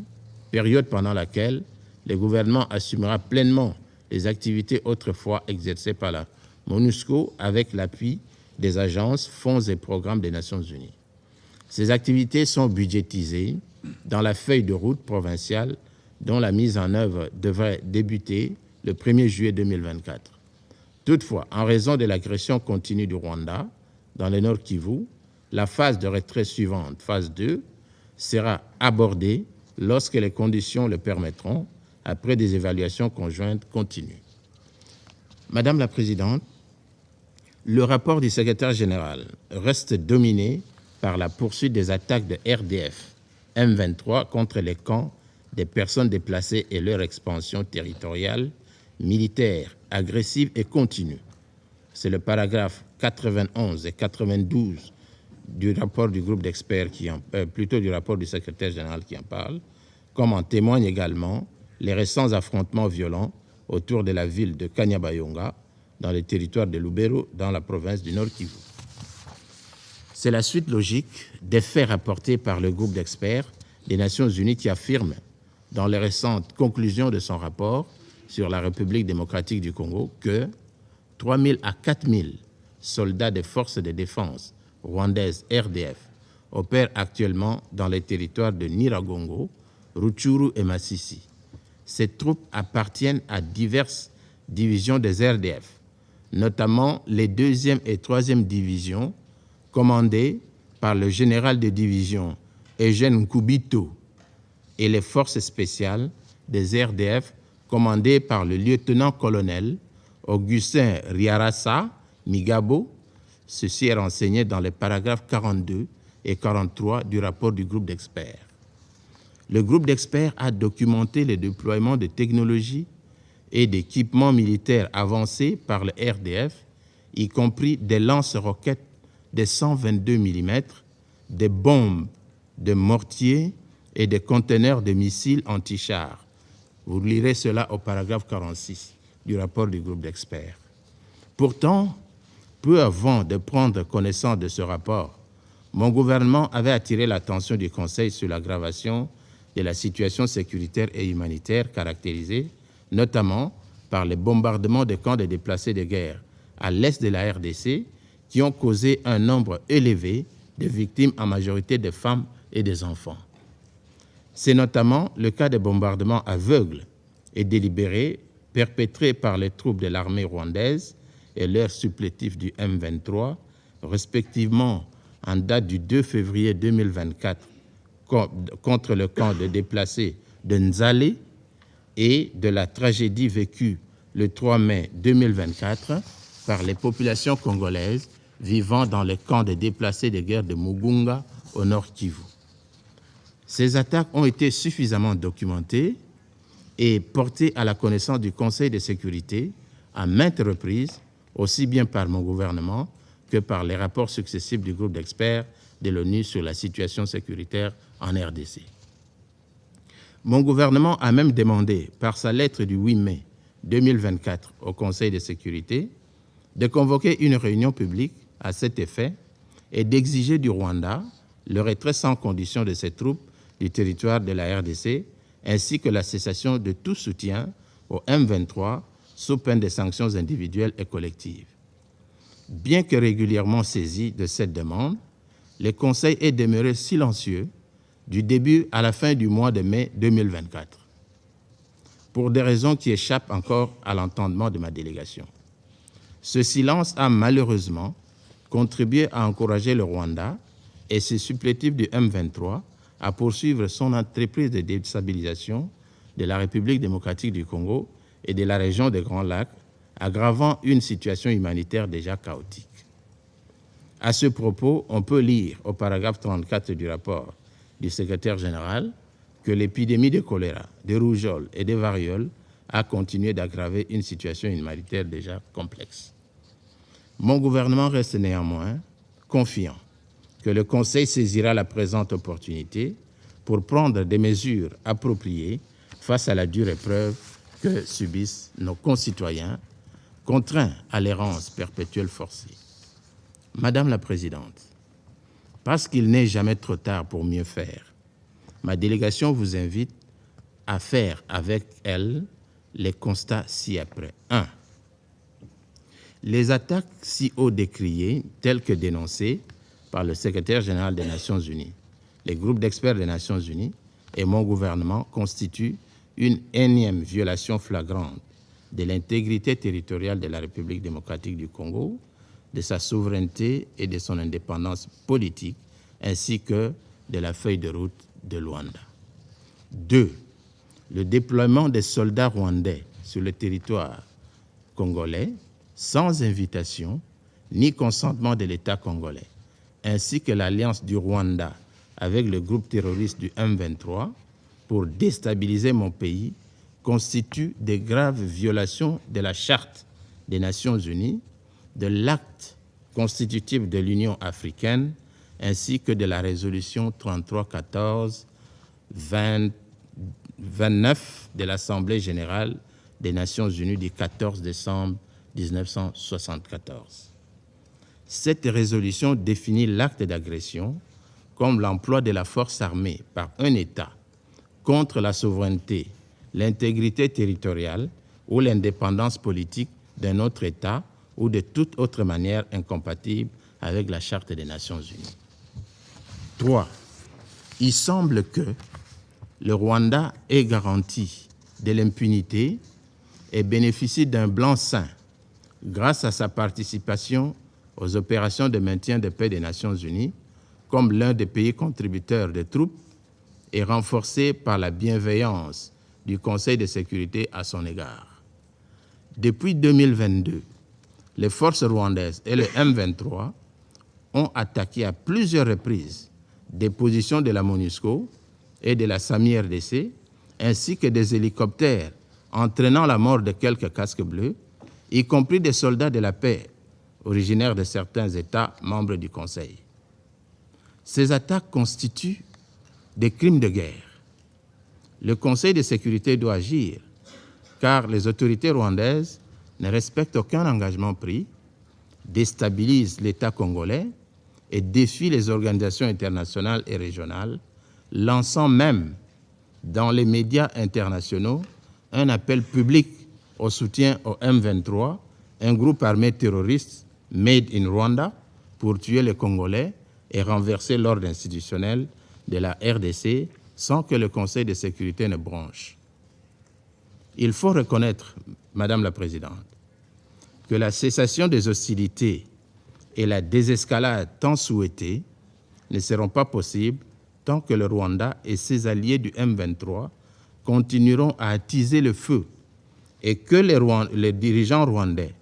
période pendant laquelle le gouvernement assumera pleinement les activités autrefois exercées par la MONUSCO avec l'appui des agences, fonds et programmes des Nations Unies. Ces activités sont budgétisées dans la feuille de route provinciale dont la mise en œuvre devrait débuter le 1er juillet 2024. Toutefois, en raison de l'agression continue du Rwanda dans le Nord Kivu, la phase de retrait suivante, phase 2, sera abordée lorsque les conditions le permettront, après des évaluations conjointes continues. Madame la Présidente, le rapport du secrétaire général reste dominé par la poursuite des attaques de RDF M23 contre les camps des personnes déplacées et leur expansion territoriale, militaire, agressive et continue. C'est le paragraphe 91 et 92 du rapport du groupe d'experts, plutôt du rapport du secrétaire général qui en parle, comme en témoignent également les récents affrontements violents autour de la ville de Kanyabayonga, dans le territoire de Lubero, dans la province du Nord Kivu. C'est la suite logique des faits rapportés par le groupe d'experts des Nations Unies qui affirme, dans les récentes conclusions de son rapport sur la République démocratique du Congo, que 3 000 à 4 000 soldats des forces de défense rwandaises RDF opèrent actuellement dans les territoires de Nyiragongo, Rutshuru et Masisi. Ces troupes appartiennent à diverses divisions des RDF, notamment les 2e et 3e divisions, commandées par le général de division Eugène Nkubito, et les forces spéciales des RDF, commandées par le lieutenant-colonel Augustin Riarasa Migabo. Ceci est renseigné dans les paragraphes 42 et 43 du rapport du groupe d'experts. Le groupe d'experts a documenté le déploiement de technologies et d'équipements militaires avancés par le RDF, y compris des lance-roquettes de 122 mm, des bombes de mortier et des conteneurs de missiles anti-chars. Vous lirez cela au paragraphe 46 du rapport du groupe d'experts. Pourtant, peu avant de prendre connaissance de ce rapport, mon gouvernement avait attiré l'attention du Conseil sur l'aggravation de la situation sécuritaire et humanitaire caractérisée notamment par les bombardements de camps de déplacés de guerre à l'est de la RDC qui ont causé un nombre élevé de victimes, en majorité des femmes et des enfants. C'est notamment le cas des bombardements aveugles et délibérés perpétrés par les troupes de l'armée rwandaise et leurs supplétifs du M23, respectivement en date du 2 février 2024 contre le camp de déplacés de Nzale et de la tragédie vécue le 3 mai 2024 par les populations congolaises vivant dans les camps de déplacés de guerre de Mugunga au Nord Kivu. Ces attaques ont été suffisamment documentées et portées à la connaissance du Conseil de sécurité à maintes reprises, aussi bien par mon gouvernement que par les rapports successifs du groupe d'experts de l'ONU sur la situation sécuritaire en RDC. Mon gouvernement a même demandé, par sa lettre du 8 mai 2024 au Conseil de sécurité, de convoquer une réunion publique à cet effet et d'exiger du Rwanda le retrait sans condition de ses troupes du territoire de la RDC, ainsi que la cessation de tout soutien au M23 sous peine de sanctions individuelles et collectives. Bien que régulièrement saisi de cette demande, le Conseil est demeuré silencieux du début à la fin du mois de mai 2024, pour des raisons qui échappent encore à l'entendement de ma délégation. Ce silence a malheureusement contribué à encourager le Rwanda et ses supplétifs du M23 à poursuivre son entreprise de déstabilisation de la République démocratique du Congo et de la région des Grands Lacs, aggravant une situation humanitaire déjà chaotique. À ce propos, on peut lire au paragraphe 34 du rapport du secrétaire général que l'épidémie de choléra, de rougeole et de variole a continué d'aggraver une situation humanitaire déjà complexe. Mon gouvernement reste néanmoins confiant que le Conseil saisira la présente opportunité pour prendre des mesures appropriées face à la dure épreuve que subissent nos concitoyens, contraints à l'errance perpétuelle forcée. Madame la Présidente, parce qu'il n'est jamais trop tard pour mieux faire, ma délégation vous invite à faire avec elle les constats ci-après. 1. Les attaques si haut décriées, telles que dénoncées par le secrétaire général des Nations Unies, les groupes d'experts des Nations Unies et mon gouvernement constituent une énième violation flagrante de l'intégrité territoriale de la République démocratique du Congo, de sa souveraineté et de son indépendance politique, ainsi que de la feuille de route de Luanda. 2. Le déploiement des soldats rwandais sur le territoire congolais sans invitation ni consentement de l'État congolais, ainsi que l'alliance du Rwanda avec le groupe terroriste du M23 pour déstabiliser mon pays, constitue de graves violations de la Charte des Nations Unies, de l'acte constitutif de l'Union africaine, ainsi que de la résolution 3314-29 de l'Assemblée générale des Nations unies du 14 décembre 1974. Cette résolution définit l'acte d'agression comme l'emploi de la force armée par un État contre la souveraineté, l'intégrité territoriale ou l'indépendance politique d'un autre État ou de toute autre manière incompatible avec la Charte des Nations unies. 3. Il semble que le Rwanda ait garanti de l'impunité et bénéficie d'un blanc-seing grâce à sa participation aux opérations de maintien de paix des Nations unies comme l'un des pays contributeurs de troupes et renforcé par la bienveillance du Conseil de sécurité à son égard. Depuis 2022, les forces rwandaises et le M23 ont attaqué à plusieurs reprises des positions de la MONUSCO et de la SAMI-RDC, ainsi que des hélicoptères entraînant la mort de quelques casques bleus, y compris des soldats de la paix originaires de certains États membres du Conseil. Ces attaques constituent des crimes de guerre. Le Conseil de sécurité doit agir, car les autorités rwandaises ne respectent aucun engagement pris, déstabilisent l'État congolais et défient les organisations internationales et régionales, lançant même dans les médias internationaux un appel public au soutien au M23, un groupe armé terroriste made in Rwanda, pour tuer les Congolais et renverser l'ordre institutionnel de la RDC sans que le Conseil de sécurité ne bronche. Il faut reconnaître, Madame la Présidente, que la cessation des hostilités et la désescalade tant souhaitées ne seront pas possibles tant que le Rwanda et ses alliés du M23 continueront à attiser le feu et que les dirigeants rwandais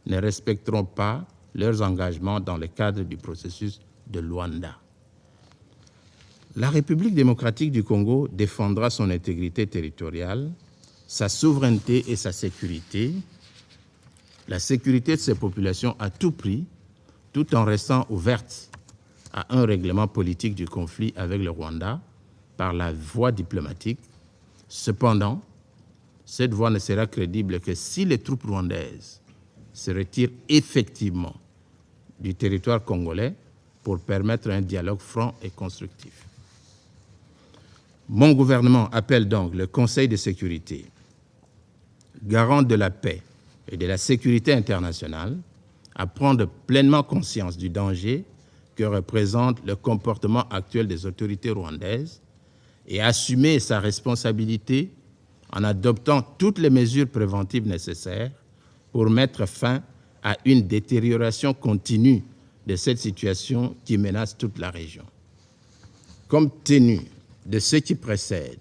ne respecteront pas leurs engagements dans le cadre du processus de Luanda. La République démocratique du Congo défendra son intégrité territoriale, sa souveraineté et sa sécurité, la sécurité de ses populations à tout prix, tout en restant ouverte à un règlement politique du conflit avec le Rwanda par la voie diplomatique. Cependant, cette voie ne sera crédible que si les troupes rwandaises se retirent effectivement du territoire congolais pour permettre un dialogue franc et constructif. Mon gouvernement appelle donc le Conseil de sécurité, garant de la paix et de la sécurité internationale, à prendre pleinement conscience du danger que représente le comportement actuel des autorités rwandaises et assumer sa responsabilité en adoptant toutes les mesures préventives nécessaires pour mettre fin à une détérioration continue de cette situation qui menace toute la région. Compte tenu de ce qui précède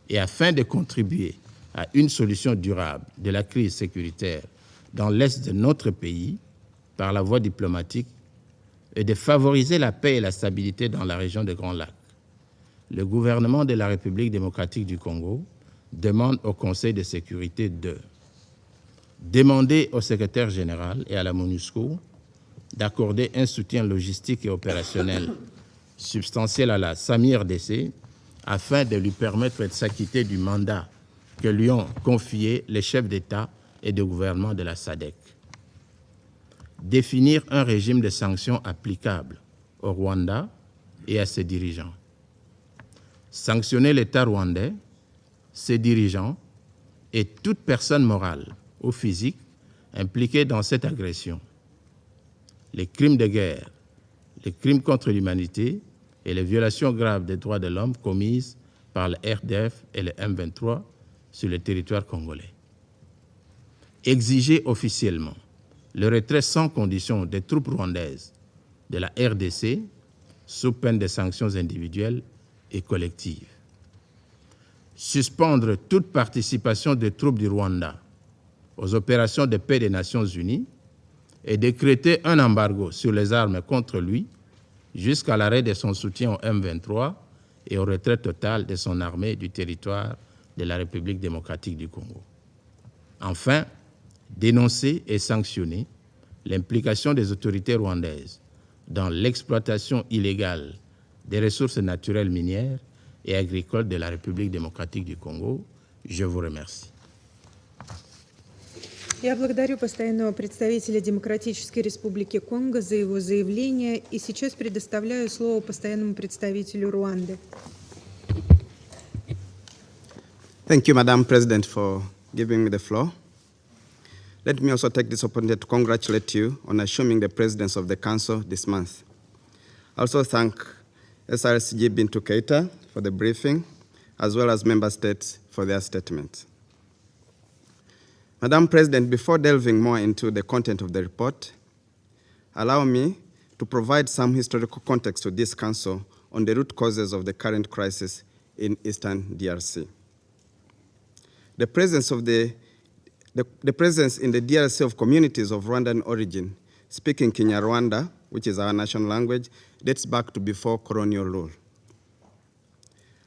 et afin de contribuer à une solution durable de la crise sécuritaire dans l'est de notre pays par la voie diplomatique et de favoriser la paix et la stabilité dans la région des Grands Lacs, le gouvernement de la République démocratique du Congo demande au Conseil de sécurité de demander au secrétaire général et à la MONUSCO d'accorder un soutien logistique et opérationnel substantiel à la SAMI-RDC afin de lui permettre de s'acquitter du mandat que lui ont confié les chefs d'État et de gouvernement de la SADC. Définir un régime de sanctions applicable au Rwanda et à ses dirigeants. Sanctionner l'État rwandais, ses dirigeants et toute personne morale ou physique impliquée dans cette agression. Les crimes de guerre, les crimes contre l'humanité et les violations graves des droits de l'homme commises par le RDF et le M23 sur le territoire congolais. exiger officiellement le retrait sans condition des troupes rwandaises de la RDC sous peine de sanctions individuelles et collectives. Suspendre toute participation des troupes du Rwanda aux opérations de paix des Nations Unies et décréter un embargo sur les armes contre lui jusqu'à l'arrêt de son soutien au M23 et au retrait total de son armée du territoire de la République démocratique du Congo. Enfin, dénoncer et sanctionner l'implication des autorités rwandaises dans l'exploitation illégale des ressources naturelles minières et agricoles de la République démocratique du Congo. Je vous remercie. Я благодарю постоянного представителя Демократической Республики Конго за его заявление и сейчас предоставляю слово постоянному представителю Руанды. Thank you, Madam President, for giving me the floor. Let me also take this opportunity to congratulate you on assuming the presidency of the Council this month. I also thank SRSG Bintu Keita for the briefing, as well as member states for their statements. Madam President, before delving more into the content of the report, allow me to provide some historical context to this Council on the root causes of the current crisis in Eastern DRC. The presence in the DRC of communities of Rwandan origin speaking Kinyarwanda, which is our national language, dates back to before colonial rule.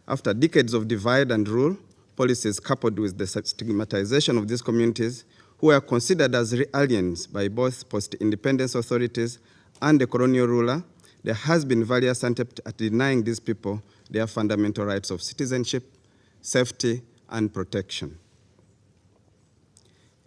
After decades of divide and rule, policies coupled with the stigmatization of these communities, who were considered as aliens by both post-independence authorities and the colonial ruler, there has been various attempts at denying these people their fundamental rights of citizenship, safety, and protection.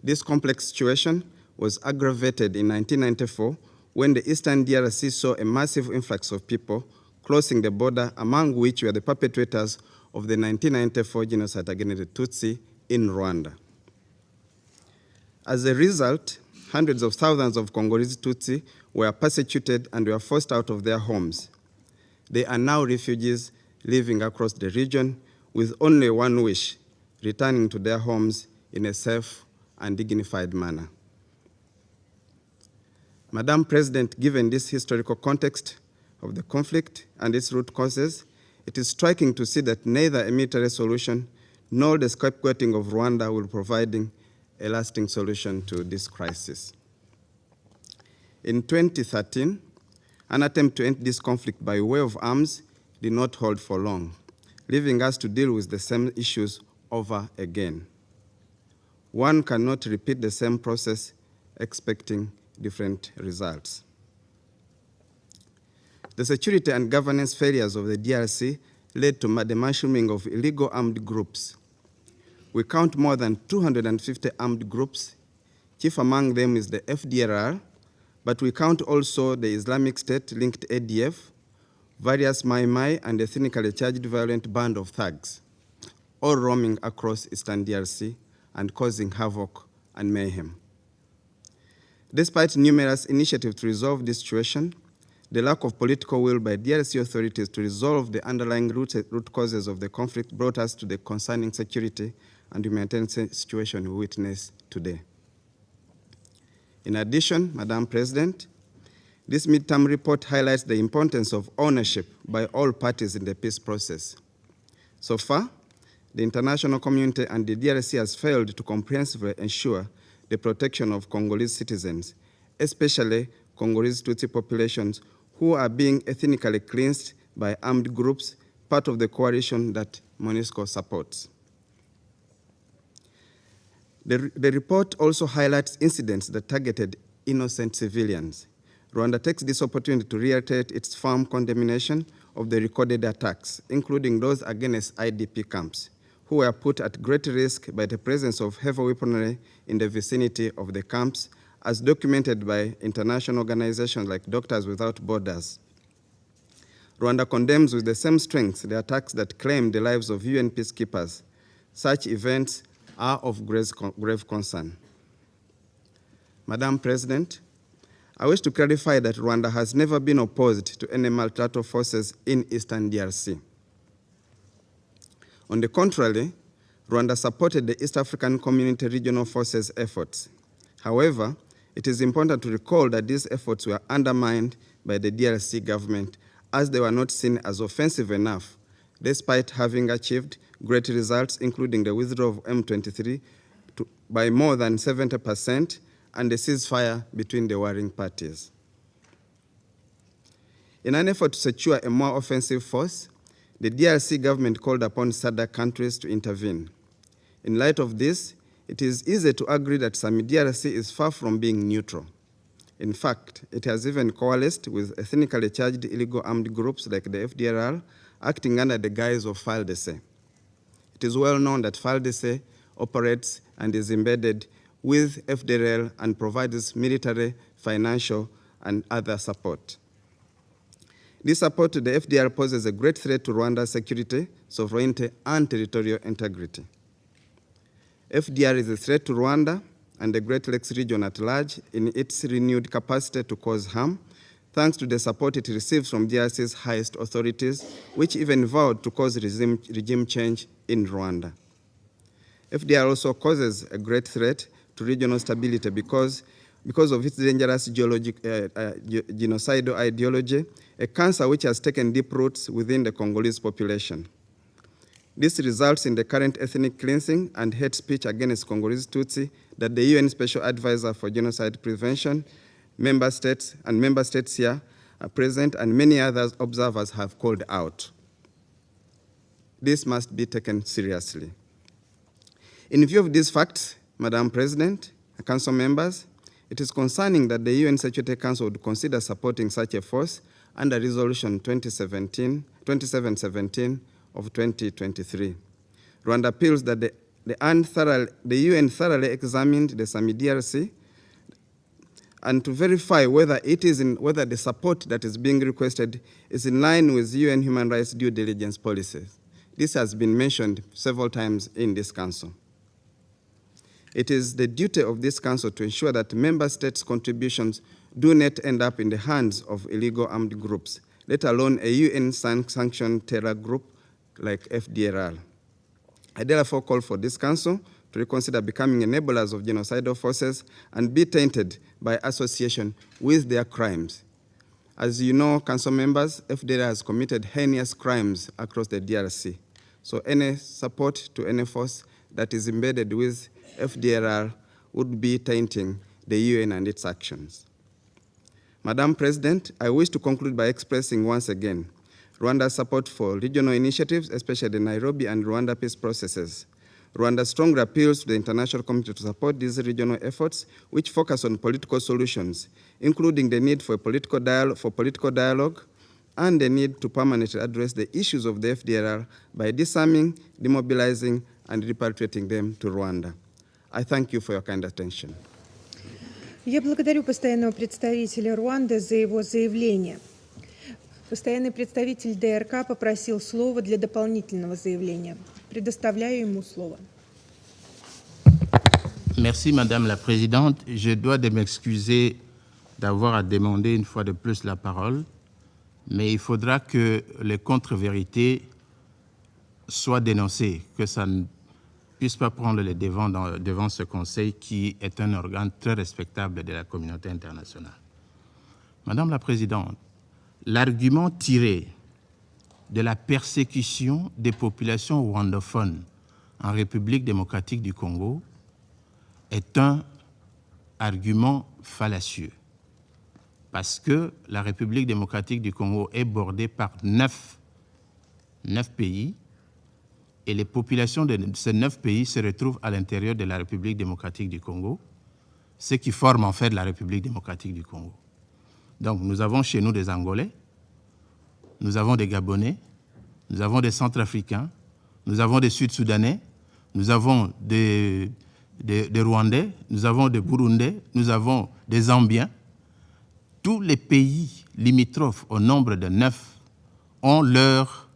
This complex situation was aggravated in 1994 when the Eastern DRC saw a massive influx of people crossing the border, among which were the perpetrators of the 1994 genocide against the Tutsi in Rwanda. As a result, hundreds of thousands of Congolese Tutsi were persecuted and were forced out of their homes. They are now refugees living across the region with only one wish: returning to their homes in a safe and dignified manner. Madam President, given this historical context of the conflict and its root causes, it is striking to see that neither a military solution nor the scapegoating of Rwanda will provide a lasting solution to this crisis. In 2013, an attempt to end this conflict by way of arms did not hold for long, leaving us to deal with the same issues over again. One cannot repeat the same process expecting different results. The security and governance failures of the DRC led to the mushrooming of illegal armed groups. We count more than 250 armed groups. Chief among them is the FDLR, but we count also the Islamic State-linked ADF, various Mai Mai, and the ethnically charged violent band of thugs, all roaming across Eastern DRC and causing havoc and mayhem. Despite numerous initiatives to resolve this situation, the lack of political will by DRC authorities to resolve the underlying root causes of the conflict brought us to the concerning security and humanitarian situation we witness today. In addition, Madam President, this midterm report highlights the importance of ownership by all parties in the peace process. So far, the international community and the DRC has failed to comprehensively ensure the protection of Congolese citizens, especially Congolese Tutsi populations who are being ethnically cleansed by armed groups, part of the coalition that MONUSCO supports. The report also highlights incidents that targeted innocent civilians. Rwanda takes this opportunity to reiterate its firm condemnation of the recorded attacks, including those against IDP camps, who were put at great risk by the presence of heavy weaponry in the vicinity of the camps, as documented by international organizations like Doctors Without Borders. Rwanda condemns with the same strength the attacks that claim the lives of UN peacekeepers. Such events are of grave concern. Madam President, I wish to clarify that Rwanda has never been opposed to any multilateral forces in Eastern DRC. On the contrary, Rwanda supported the East African Community Regional Forces efforts. However, it is important to recall that these efforts were undermined by the DRC government as they were not seen as offensive enough, despite having achieved great results, including the withdrawal of M23 by more than 70% and the ceasefire between the warring parties. In an effort to secure a more offensive force, the DRC government called upon SADC countries to intervene. In light of this, it is easy to agree that SAMI DRC is far from being neutral. In fact, it has even coalesced with ethnically charged illegal armed groups like the FDLR, acting under the guise of FARDC. It is well known that FARDC operates and is embedded with FDLR and provides military, financial, and other support. This support to the FDLR poses a great threat to Rwanda's security, sovereignty, and territorial integrity. FDLR is a threat to Rwanda and the Great Lakes region at large in its renewed capacity to cause harm, thanks to the support it receives from DRC's highest authorities, which even vowed to cause regime change in Rwanda. FDLR also causes a great threat to regional stability because of its dangerous genocidal ideology, a cancer which has taken deep roots within the Congolese population. This results in the current ethnic cleansing and hate speech against Congolese Tutsi that the UN Special Advisor for Genocide Prevention, member states here are present, and many other observers have called out. This must be taken seriously. In view of these facts, Madam President, Council members, it is concerning that the UN Security Council would consider supporting such a force under Resolution 2717 of 2023. Rwanda appeals that the UN thoroughly examined the SAMI DRC and to verify whether the support that is being requested is in line with UN human rights due diligence policies. This has been mentioned several times in this Council. It is the duty of this Council to ensure that member states' contributions do not end up in the hands of illegal armed groups, let alone a UN-sanctioned terror group like FDLR. I therefore call for this Council to reconsider becoming enablers of genocidal forces and be tainted by association with their crimes. As you know, Council members, FDLR has committed heinous crimes across the DRC. So any support to any force that is embedded with FDLR would be tainting the UN and its actions. Madam President, I wish to conclude by expressing once again Rwanda's support for regional initiatives, especially the Nairobi and Rwanda peace processes. Rwanda strongly appeals to the international community to support these regional efforts, which focus on political solutions, including the need for political dialogue and the need to permanently address the issues of the FDLR by disarming, demobilizing, and repatriating them to Rwanda. I thank you for your kind attention. Я благодарю постоянного представителя Руанды за его заявление. Постоянный представитель ДРК попросил слова для дополнительного заявления. Предоставляю ему слово. Merci, Madame la Présidente. Je dois m'excuser d'avoir à demander une fois de plus la parole, mais il faudra que les contre-vérités soient dénoncées, que ça ne puisse pas prendre les devants devant ce Conseil qui est un organe très respectable de la communauté internationale. Madame la Présidente, l'argument tiré de la persécution des populations rwandophones en République démocratique du Congo est un argument fallacieux parce que la République démocratique du Congo est bordée par 9 pays et les populations de ces 9 pays se retrouvent à l'intérieur de la République démocratique du Congo, ce qui forme en fait la République démocratique du Congo. Donc nous avons chez nous des Angolais, nous avons des Gabonais, nous avons des Centrafricains, nous avons des Sud-Soudanais, nous avons des Rwandais, nous avons des Burundais, nous avons des Zambiens. Tous les pays limitrophes au nombre de 9 ont leurs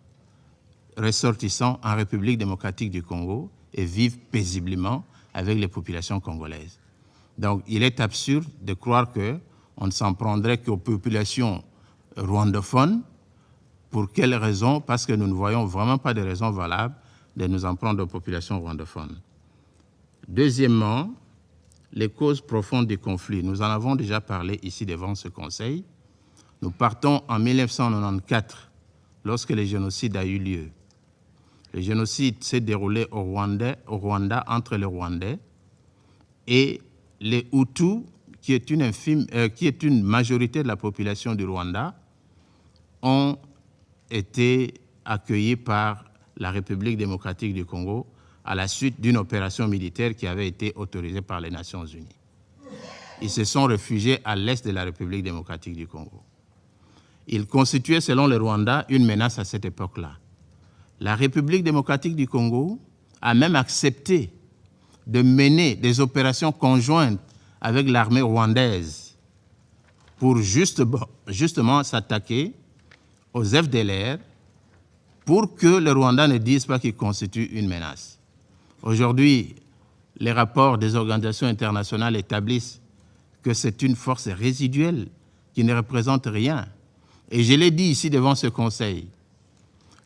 ressortissants en République démocratique du Congo et vivent paisiblement avec les populations congolaises. Donc il est absurde de croire qu'on ne s'en prendrait qu'aux populations rwandophones. Pour quelles raisons? Parce que nous ne voyons vraiment pas de raison valable de nous en prendre aux populations rwandophones. Deuxièmement, les causes profondes du conflit. Nous en avons déjà parlé ici devant ce Conseil. Nous partons en 1994, lorsque le génocide a eu lieu. Le génocide s'est déroulé au Rwanda entre les Rwandais et les Hutus, qui est une majorité de la population du Rwanda, ont été accueillis par la République démocratique du Congo à la suite d'une opération militaire qui avait été autorisée par les Nations Unies. Ils se sont réfugiés à l'est de la République démocratique du Congo. Ils constituaient, selon le Rwanda, une menace à cette époque-là. La République démocratique du Congo a même accepté de mener des opérations conjointes avec l'armée rwandaise pour justement s'attaquer aux FDLR pour que le Rwanda ne dise pas qu'il constitue une menace. Aujourd'hui, les rapports des organisations internationales établissent que c'est une force résiduelle qui ne représente rien. Et je l'ai dit ici devant ce Conseil,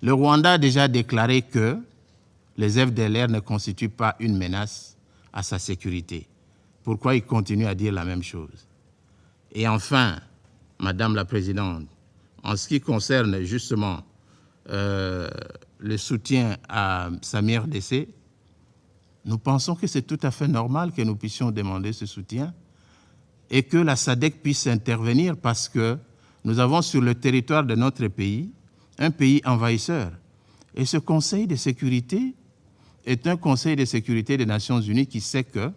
le Rwanda a déjà déclaré que les FDLR ne constituent pas une menace à sa sécurité. Pourquoi il continue à dire la même chose? Et enfin, Madame la Présidente, en ce qui concerne justement le soutien à Samir Dessé, nous pensons que c'est tout à fait normal que nous puissions demander ce soutien et que la SADC puisse intervenir parce que nous avons sur le territoire de notre pays un pays envahisseur. Et ce Conseil de sécurité est un Conseil de sécurité des Nations Unies qui sait que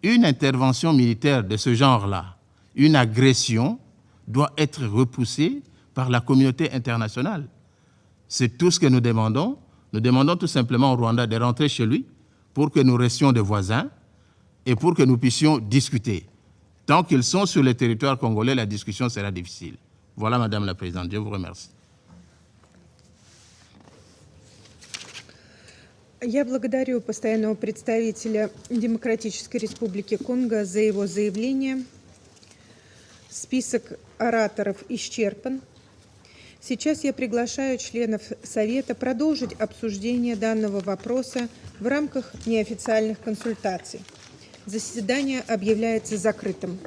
une intervention militaire de ce genre-là, une agression, doit être repoussée par la communauté internationale. C'est tout ce que nous demandons. Nous demandons tout simplement au Rwanda de rentrer chez lui pour que nous restions des voisins et pour que nous puissions discuter. Tant qu'ils sont sur le territoire congolais, la discussion sera difficile. Voilà, Madame la Présidente. Je vous remercie. Я благодарю постоянного представителя Демократической Республики Конго за его заявление. Список ораторов исчерпан. Сейчас я приглашаю членов Совета продолжить обсуждение данного вопроса в рамках неофициальных консультаций. Заседание объявляется закрытым.